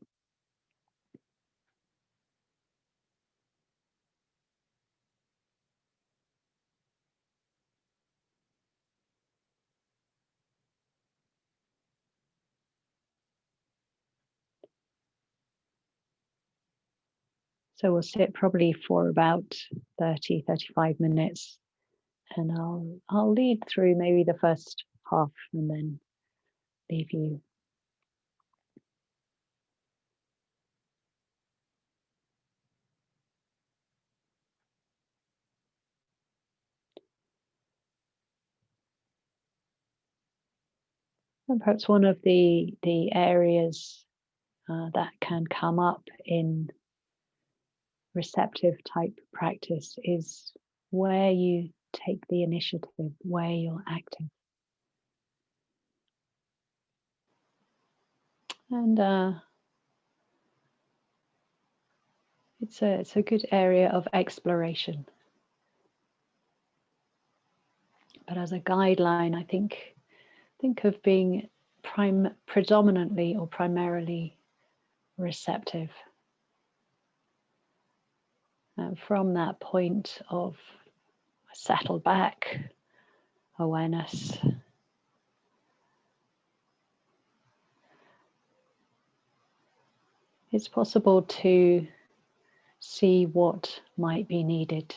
[SPEAKER 2] So we'll sit probably for about 30, 35 minutes, and I'll lead through maybe the first half and then leave you. And perhaps one of the areas that can come up in receptive type practice is where you take the initiative, where you're active. And it's a good area of exploration. But as a guideline, I think of being predominantly or primarily receptive. And from that point of settled back awareness, it's possible to see what might be needed.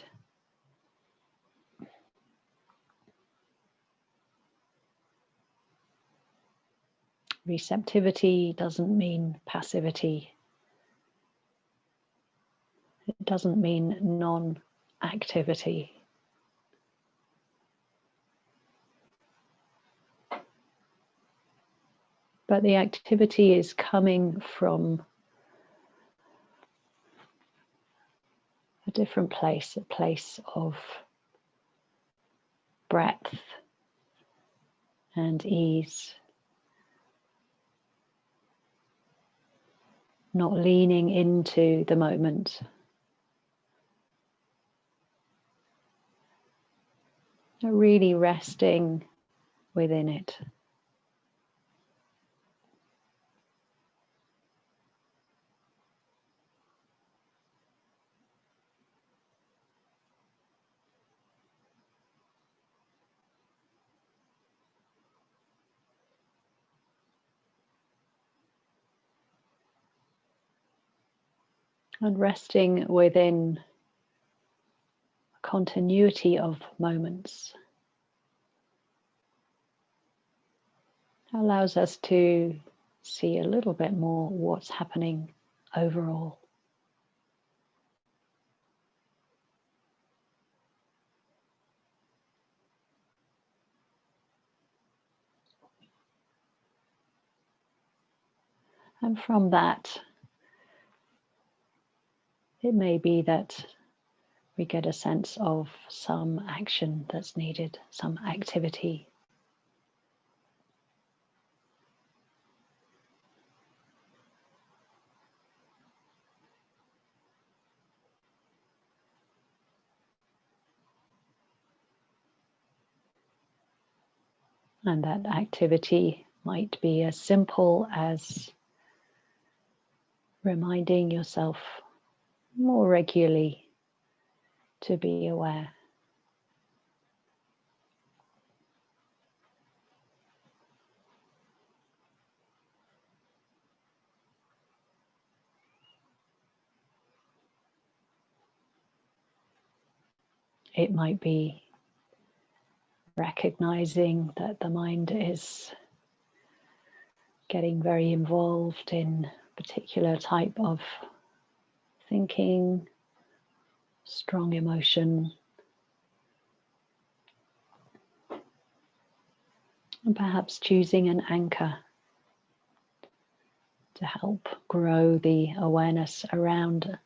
[SPEAKER 2] Receptivity doesn't mean passivity. It doesn't mean non-activity. But the activity is coming from a different place, a place of breadth and ease. Not leaning into the moment. Really resting within it. And resting within a continuity of moments allows us to see a little bit more what's happening overall. And from that, it may be that we get a sense of some action that's needed, some activity. And that activity might be as simple as reminding yourself more regularly to be aware. It might be recognizing that the mind is getting very involved in a particular type of thinking, strong emotion, and perhaps choosing an anchor to help grow the awareness around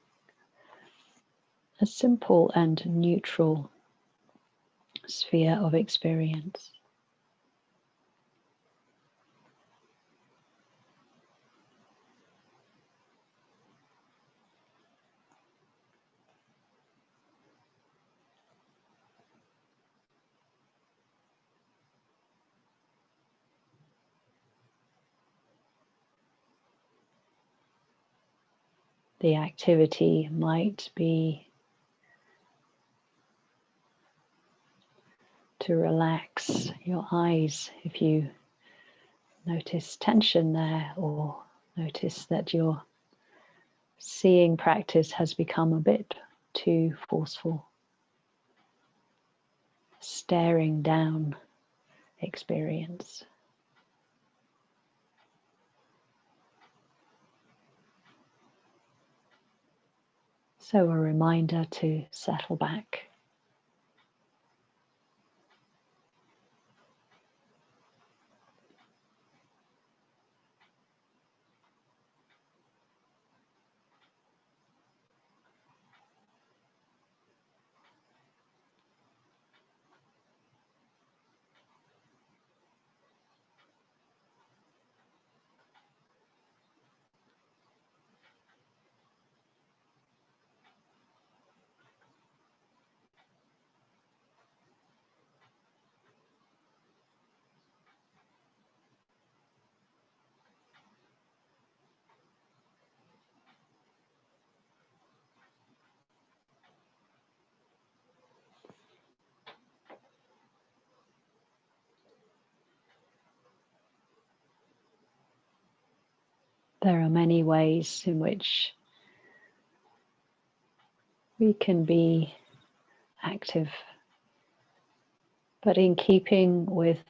[SPEAKER 2] a simple and neutral sphere of experience. The activity might be to relax your eyes if you notice tension there, or notice that your seeing practice has become a bit too forceful. Staring down experience. So a reminder to settle back. There are many ways in which we can be active, but in keeping with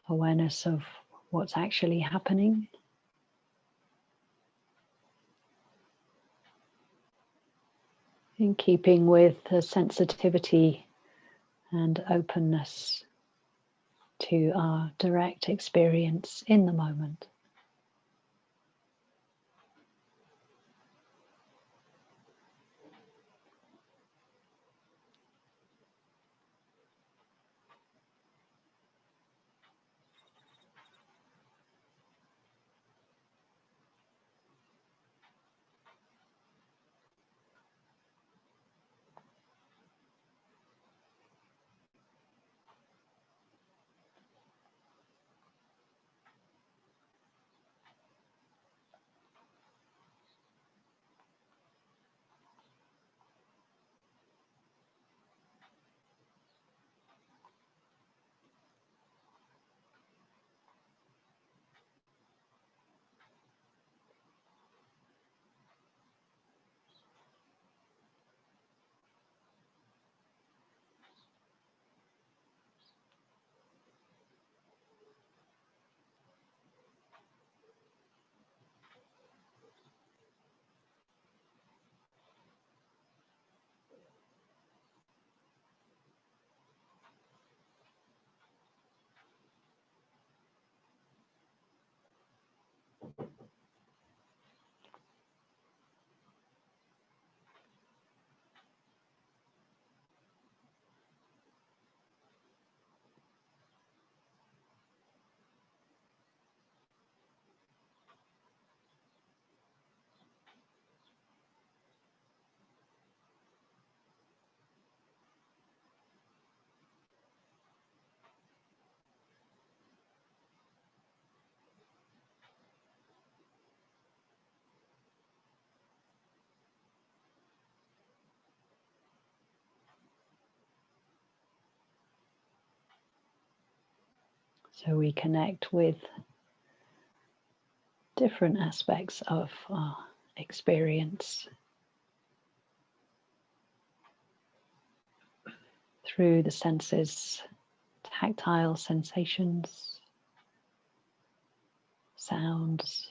[SPEAKER 2] awareness of what's actually happening. In keeping with the sensitivity and openness to our direct experience in the moment. So we connect with different aspects of our experience through the senses, tactile sensations, sounds,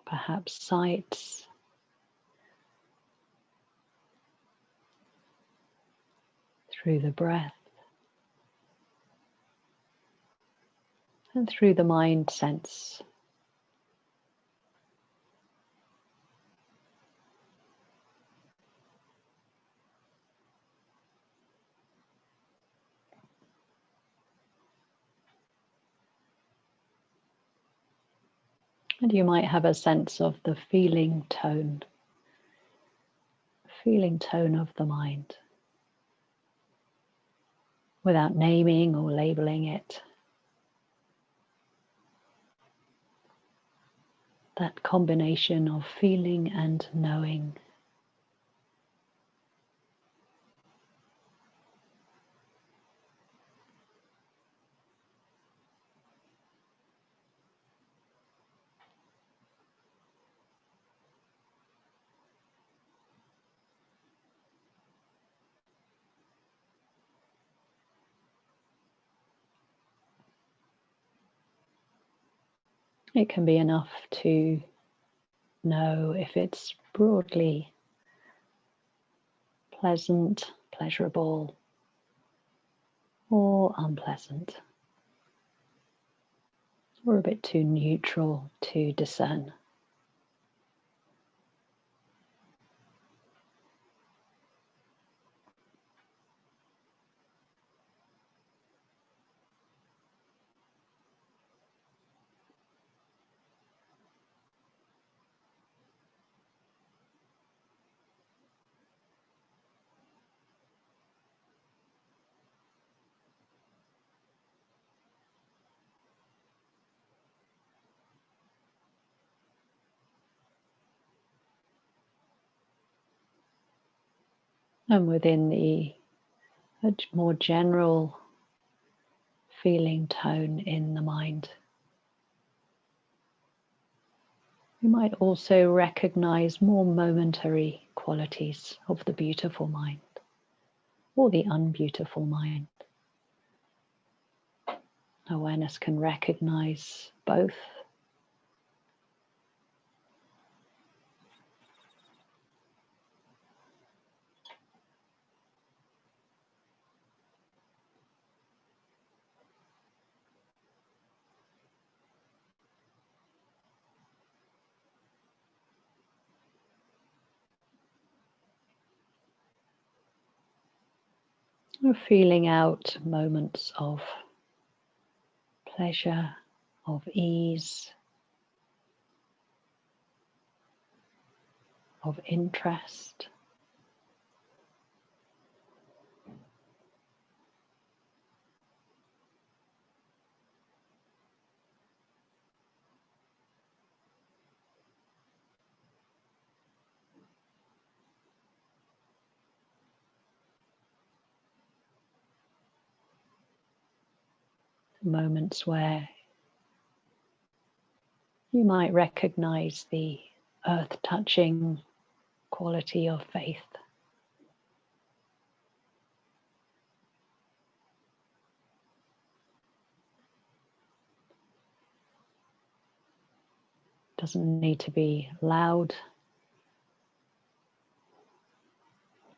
[SPEAKER 2] perhaps sights, through the breath, and through the mind sense. And you might have a sense of the feeling tone of the mind, without naming or labeling it. That combination of feeling and knowing. It can be enough to know if it's broadly pleasant, pleasurable, or unpleasant, or a bit too neutral to discern. And within a more general feeling tone in the mind, you might also recognize more momentary qualities of the beautiful mind or the unbeautiful mind. Awareness can recognize both. We're feeling out moments of pleasure, of ease, of interest. Moments where you might recognize the earth-touching quality of faith. Doesn't need to be loud,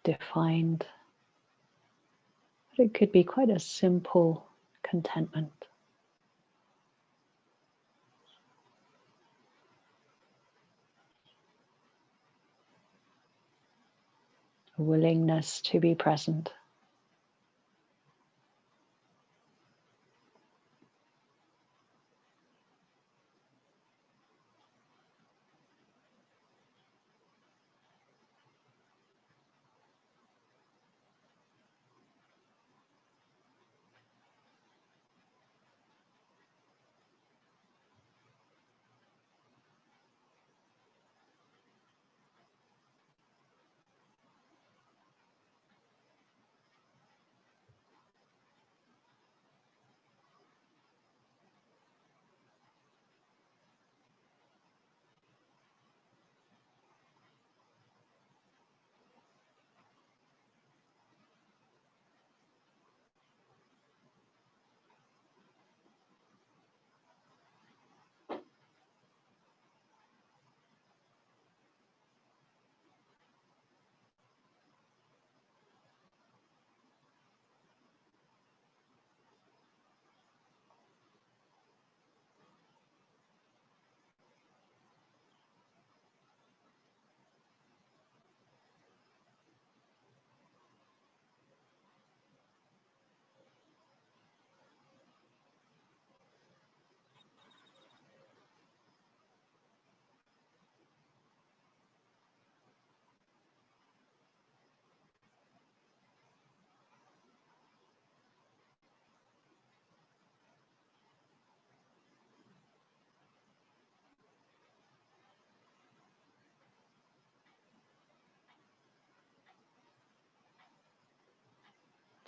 [SPEAKER 2] defined, but it could be quite a simple contentment. A willingness to be present.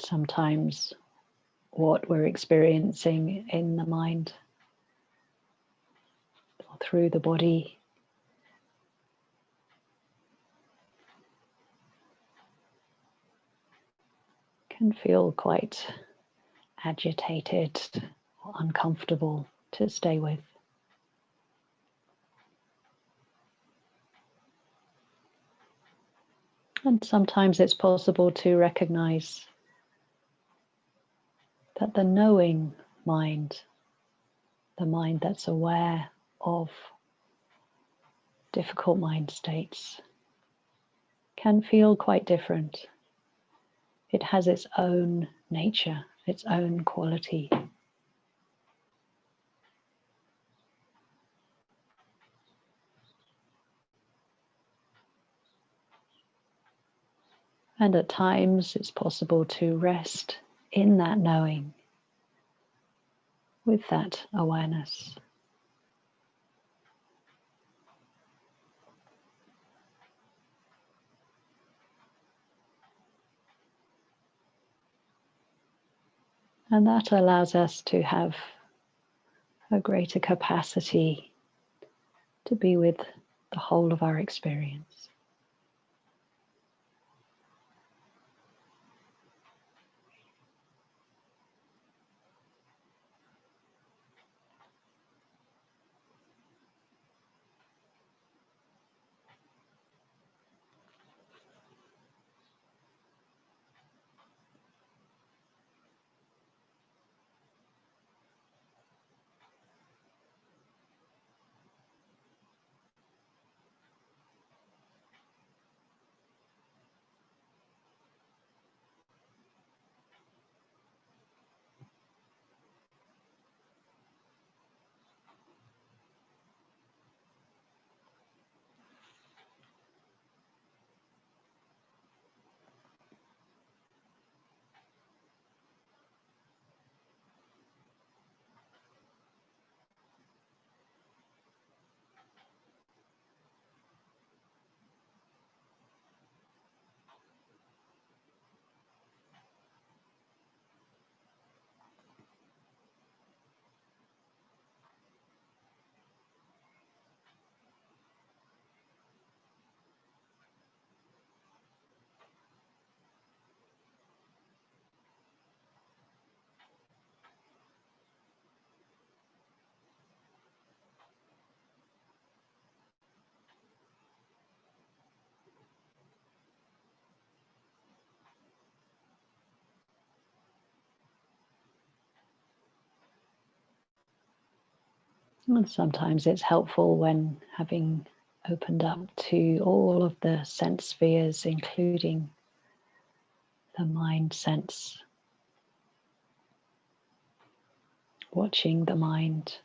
[SPEAKER 2] Sometimes what we're experiencing in the mind or through the body can feel quite agitated or uncomfortable to stay with. And sometimes it's possible to recognize that the knowing mind, the mind that's aware of difficult mind states, can feel quite different. It has its own nature, its own quality. And at times it's possible to rest in that knowing with that awareness. And that allows us to have a greater capacity to be with the whole of our experience. And sometimes it's helpful when having opened up to all of the sense spheres, including the mind sense, watching the mind.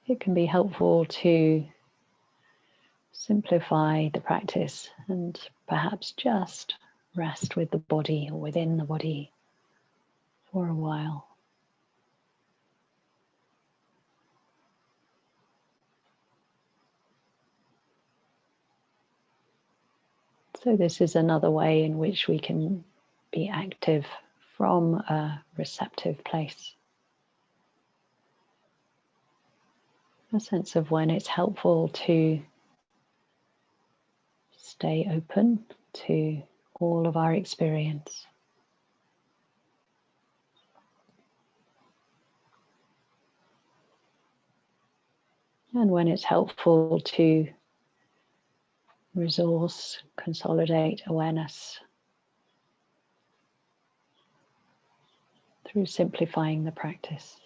[SPEAKER 2] It can be helpful to simplify the practice and perhaps just rest with the body or within the body for a while. So this is another way in which we can be active from a receptive place. A sense of when it's helpful to stay open to all of our experience. And when it's helpful to resource, consolidate awareness through simplifying the practice.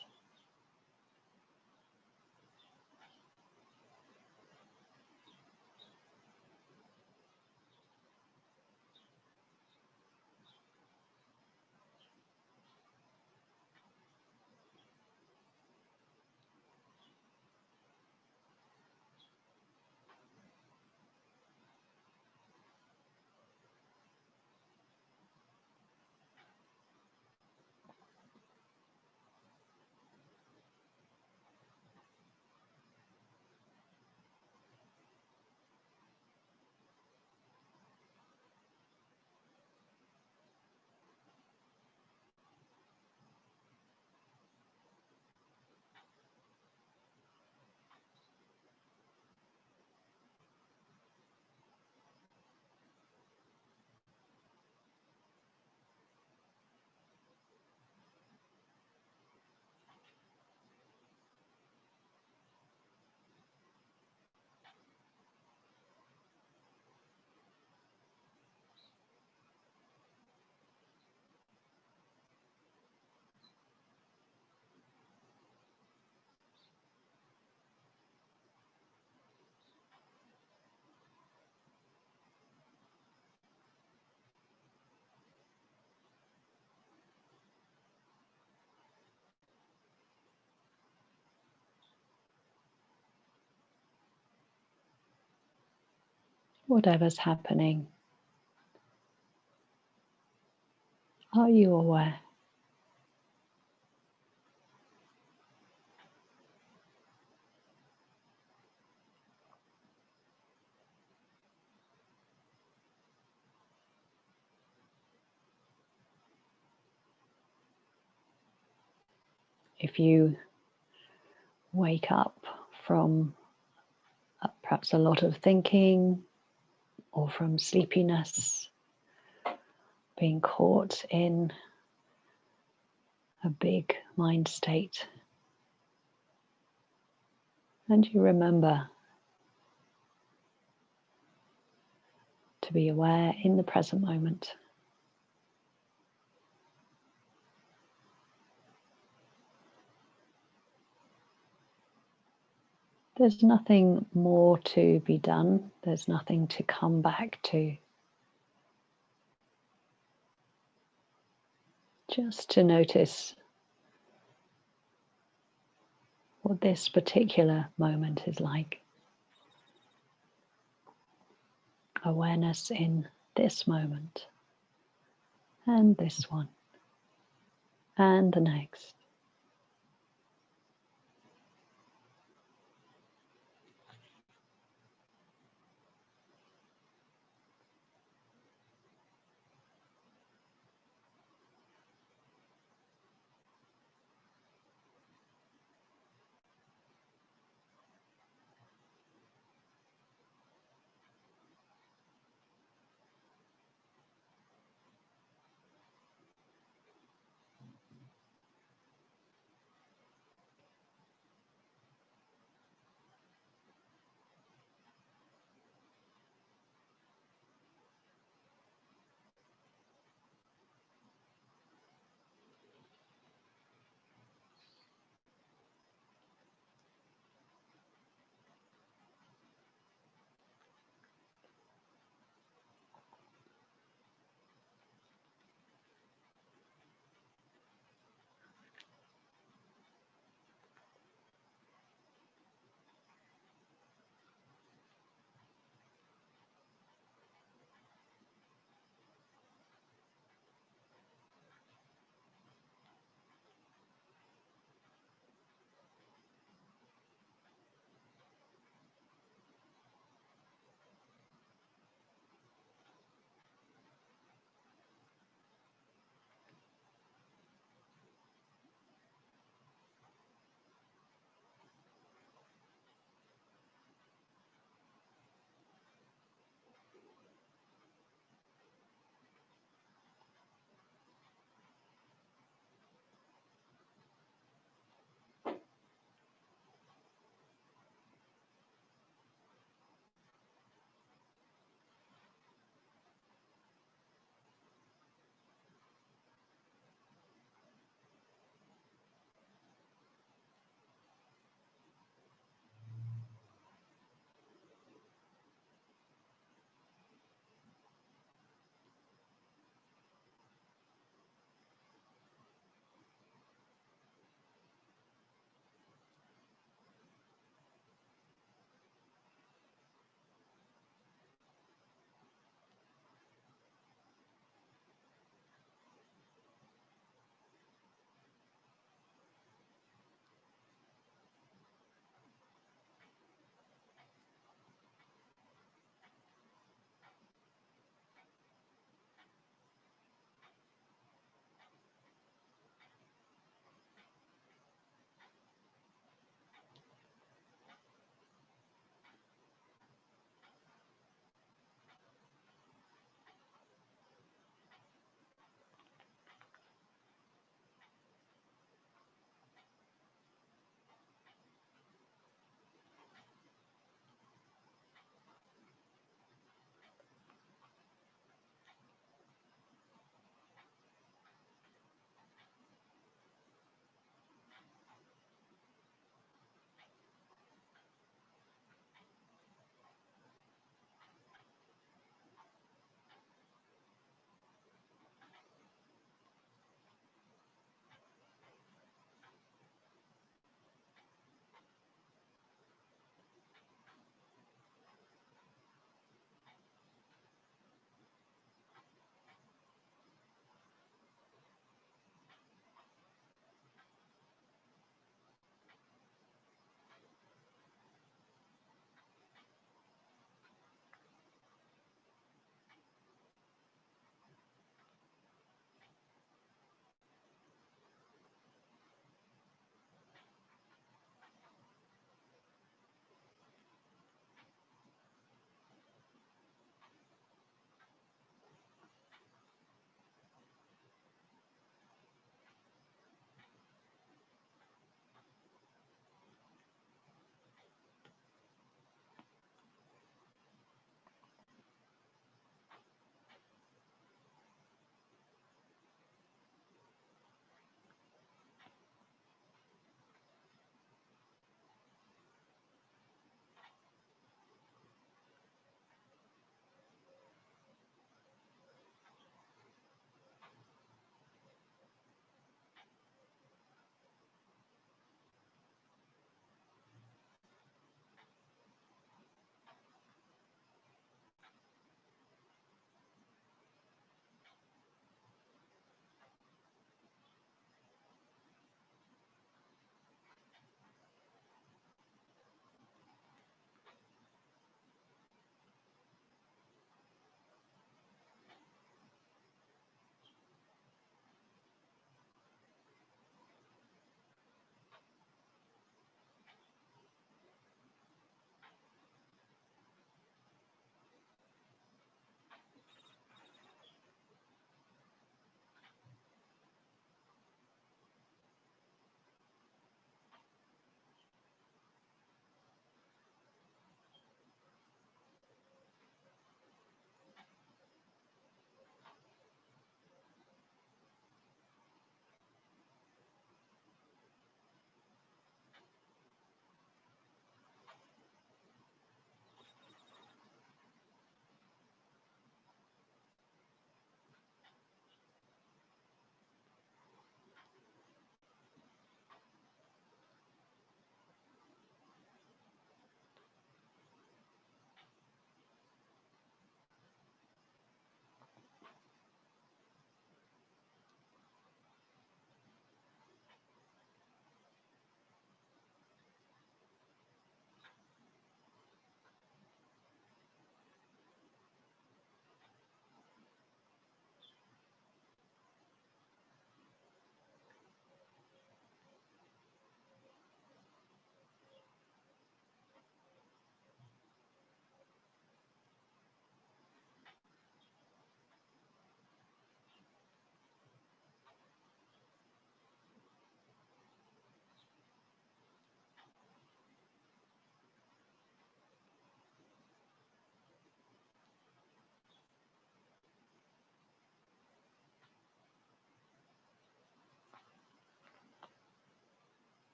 [SPEAKER 2] whatever's happening, are you aware? If you wake up from perhaps a lot of thinking or from sleepiness, being caught in a big mind state, and you remember to be aware in the present moment. There's nothing more to be done. There's nothing to come back to. Just to notice what this particular moment is like. Awareness in this moment, and this one, and the next.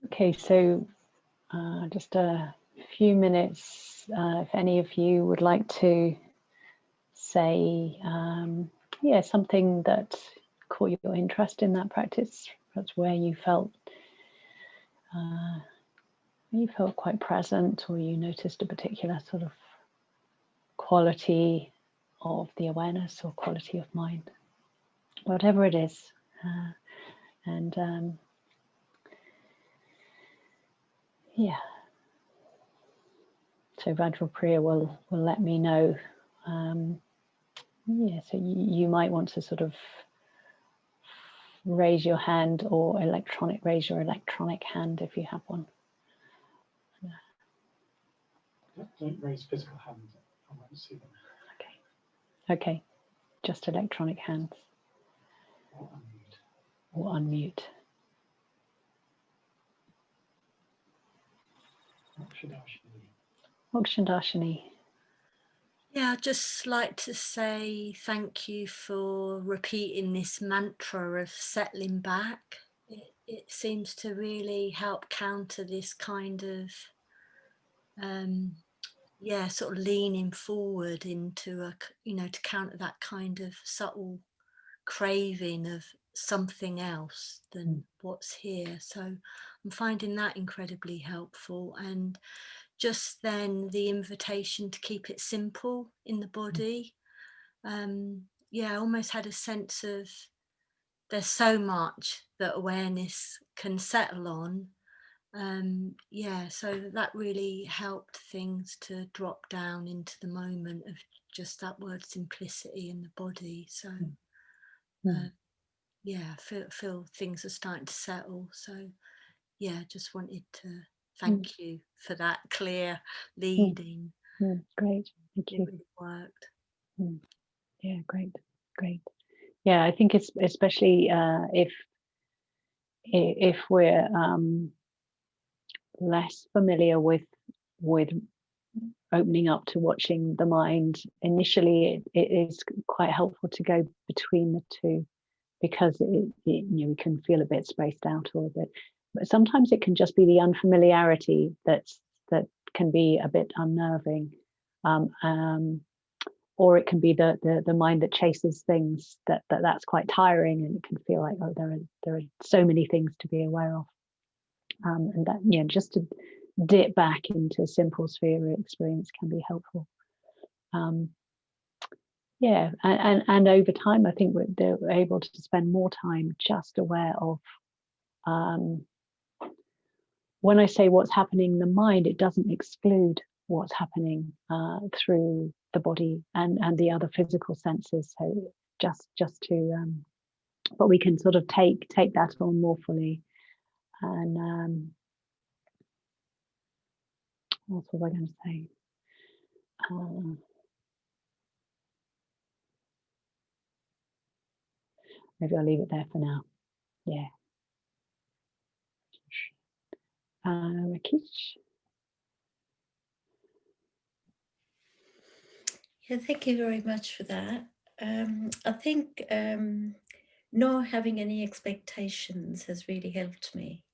[SPEAKER 2] Okay, so just a few minutes, if any of you would like to say, yeah, something that caught your interest in that practice. That's where you felt quite present, or you noticed a particular sort of quality of the awareness or quality of mind, whatever it is. Yeah. So Vajrapriya will let me know. Yeah, so you might want to sort of raise your hand, or raise your electronic hand if you have one.
[SPEAKER 1] Don't raise physical hands. I won't see them.
[SPEAKER 2] Okay, just electronic hands. Or unmute. Mokshandashini.
[SPEAKER 7] Yeah, I'd just like to say thank you for repeating this mantra of settling back. It seems to really help counter this kind of, sort of leaning forward into to counter that kind of subtle craving of something else than what's here. So I'm finding that incredibly helpful. And just then the invitation to keep it simple in the body. I almost had a sense of there's so much that awareness can settle on. So that really helped things to drop down into the moment of just that word simplicity in the body. So feel things are starting to settle. So just wanted to thank you for that clear leading.
[SPEAKER 2] Great, thank you.
[SPEAKER 7] It really worked.
[SPEAKER 2] Yeah, great. Yeah, I think it's especially if we're less familiar with opening up to watching the mind. Initially, it is quite helpful to go between the two, because we can feel a bit spaced out or a bit. But sometimes it can just be the unfamiliarity that can be a bit unnerving, or it can be the mind that chases things that's quite tiring, and it can feel like, oh, there are so many things to be aware of, and that just to dip back into a simple sphere experience can be helpful. And over time, I think they're able to spend more time just aware of. When I say what's happening in the mind, it doesn't exclude what's happening through the body and the other physical senses. So just to, but we can sort of take that on more fully. And what was I going to say? Maybe I'll leave it there for now. Yeah. Rakesh?
[SPEAKER 8] Yeah, thank you very much for that. I think not having any expectations has really helped me.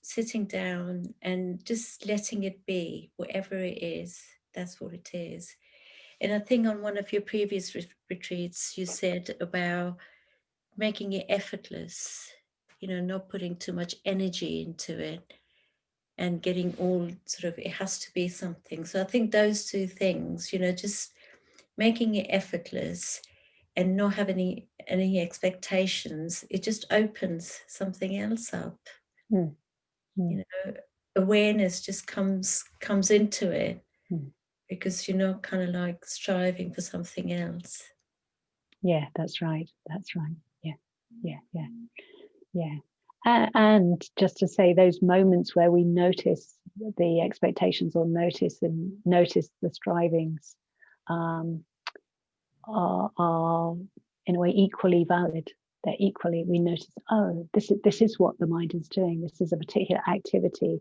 [SPEAKER 8] Sitting down and just letting it be, whatever it is, that's what it is. And I think on one of your previous retreats, you said about making it effortless, not putting too much energy into it and getting all sort of, it has to be something. So I think those two things, just making it effortless and not having any expectations, it just opens something else up. Awareness just comes into it because you're not kind of like striving for something else.
[SPEAKER 2] Yeah, that's right. Yeah. And just to say, those moments where we notice the expectations or notice the strivings are in a way equally valid. They're equally, we notice, oh, this is what the mind is doing. This is a particular activity,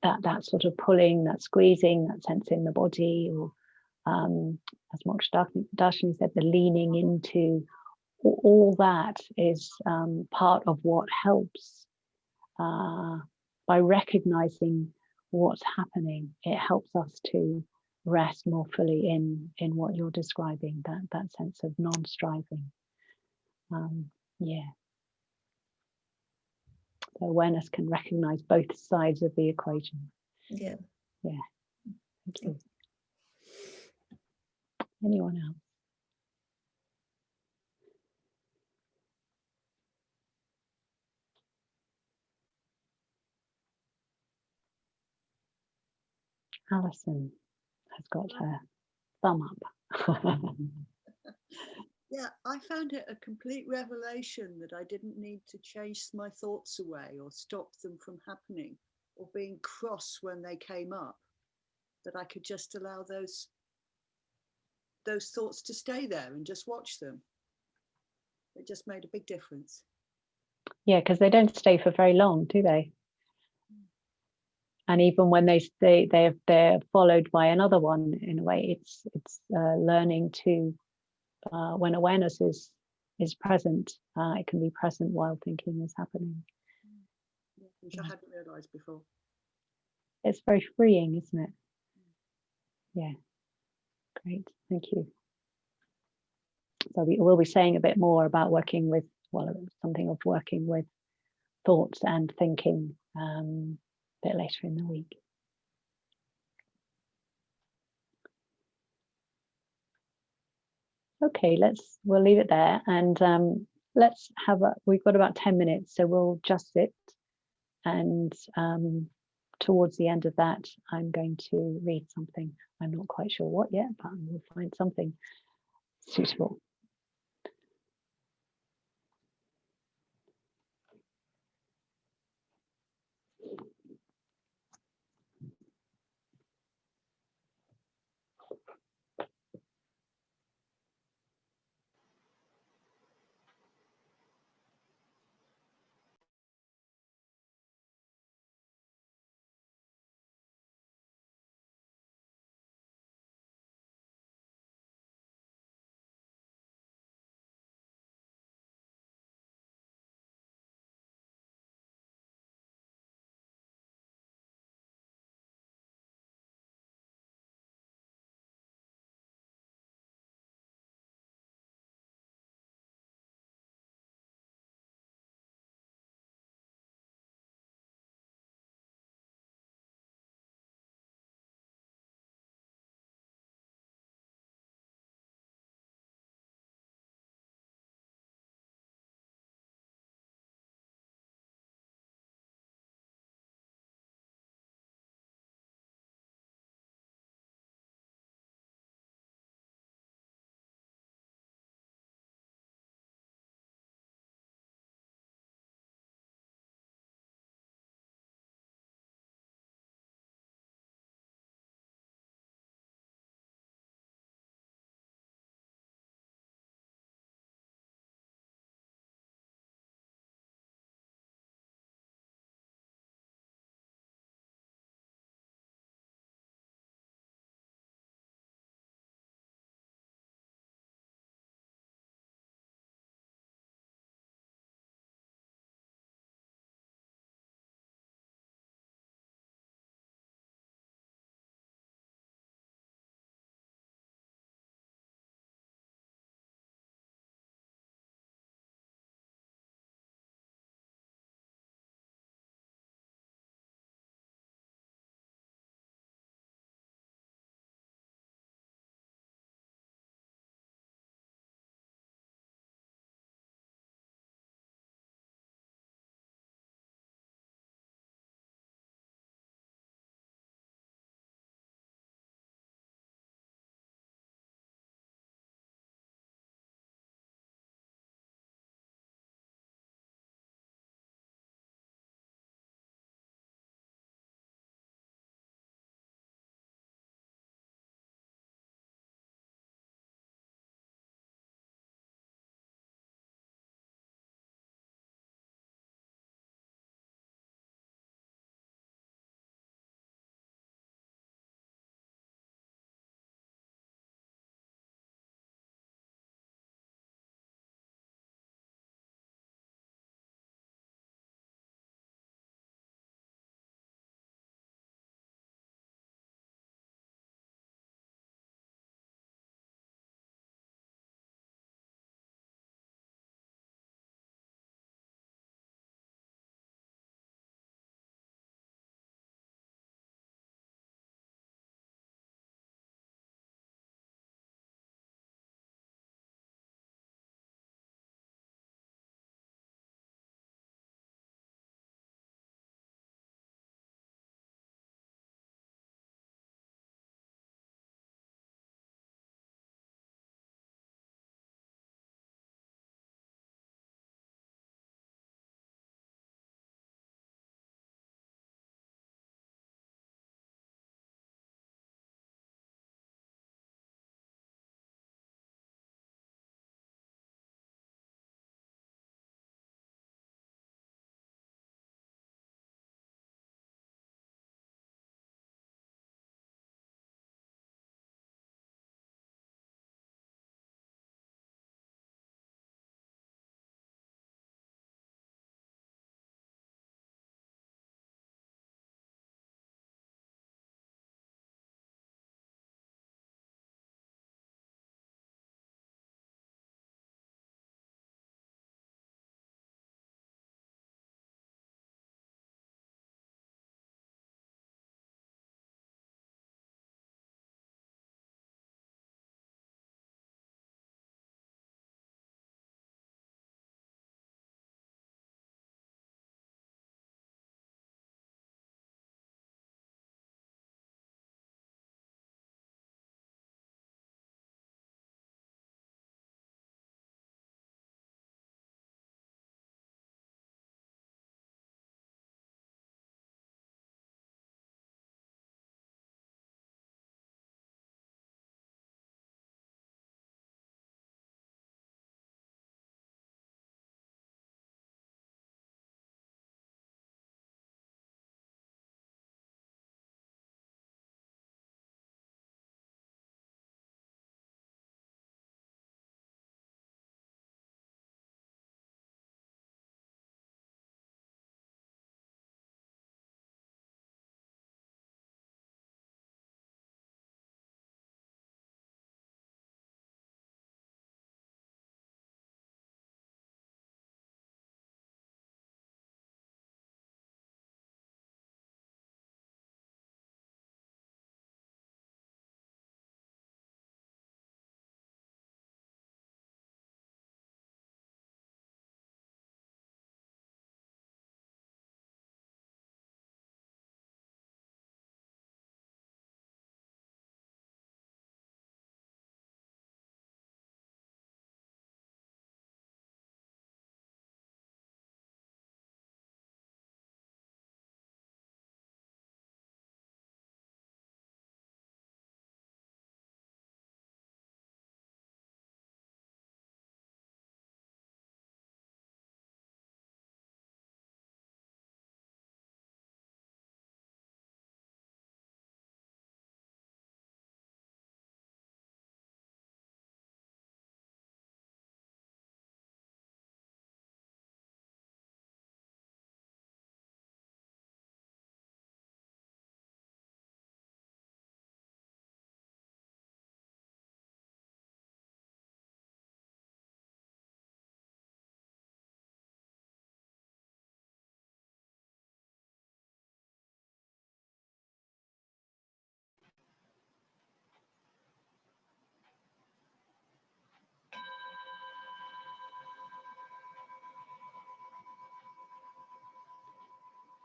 [SPEAKER 2] that sort of pulling, that squeezing, that sense in the body, or as Moksha Darshini said, the leaning into all that is part of what helps. By recognizing what's happening, it helps us to rest more fully in what you're describing, that sense of non-striving. Yeah. So awareness can recognize both sides of the equation.
[SPEAKER 8] Yeah.
[SPEAKER 2] Yeah. Thank you. Anyone else? Alison has got her thumb up.
[SPEAKER 9] Yeah, I found it a complete revelation that I didn't need to chase my thoughts away or stop them from happening or being cross when they came up, that I could just allow those thoughts to stay there and just watch them. It just made a big difference.
[SPEAKER 2] Yeah, because they don't stay for very long, do they? And even when they're followed by another one, in a way, it's learning to when awareness is present, it can be present while thinking is happening.
[SPEAKER 9] Which I hadn't realised before.
[SPEAKER 2] It's very freeing, isn't it? Yeah, great, thank you. So we will be saying a bit more about working with, well, something of working with thoughts and thinking a bit later in the week. Okay, we'll leave it there, and we've got about 10 minutes, so we'll just sit, and towards the end of that, I'm going to read something. I'm not quite sure what yet, but we'll find something suitable.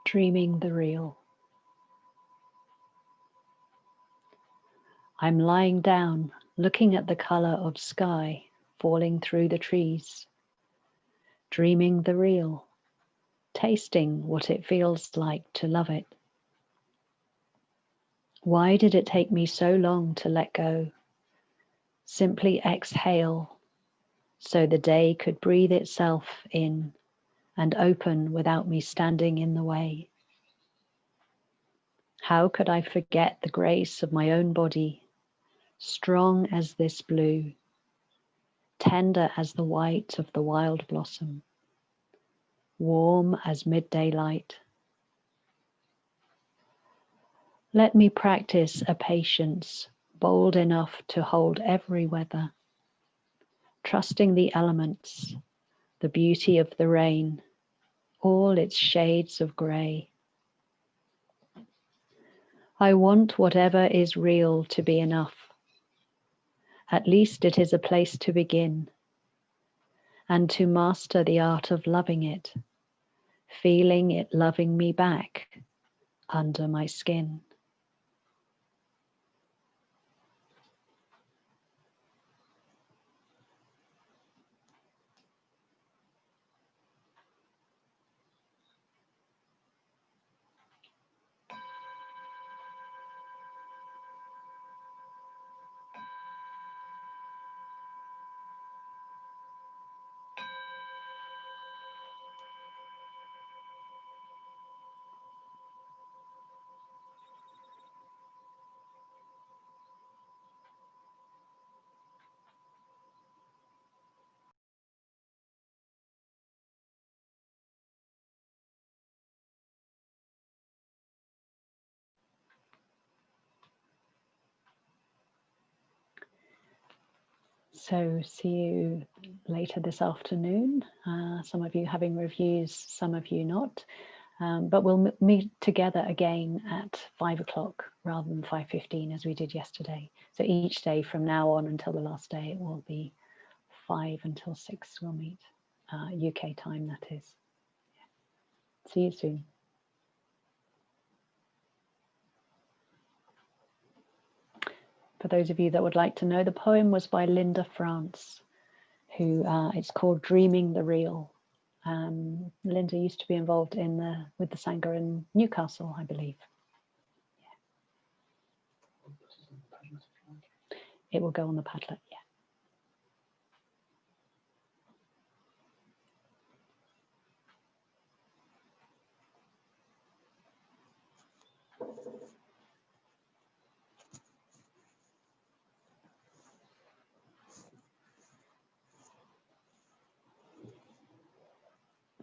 [SPEAKER 2] Dreaming the real. I'm lying down, looking at the color of sky falling through the trees, dreaming the real, tasting what it feels like to love it. Why did it take me so long to let go? Simply exhale so the day could breathe itself in and open without me standing in the way. How could I forget the grace of my own body, strong as this blue, tender as the white of the wild blossom, warm as midday light? Let me practice a patience bold enough to hold every weather, trusting the elements, the beauty of the rain, all its shades of grey. I want whatever is real to be enough. At least it is a place to begin, and to master the art of loving it, feeling it loving me back under my skin. So see you later this afternoon. Some of you having reviews, some of you not. But we'll meet together again at 5 o'clock rather than 5:15 as we did yesterday. So each day from now on until the last day, it will be 5 until 6 we'll meet, UK time that is. See you soon. For those of you that would like to know, the poem was by Linda France, who it's called Dreaming the Real. Linda used to be involved with the Sangha in Newcastle, I believe. Yeah. It will go on the Padlet, yeah.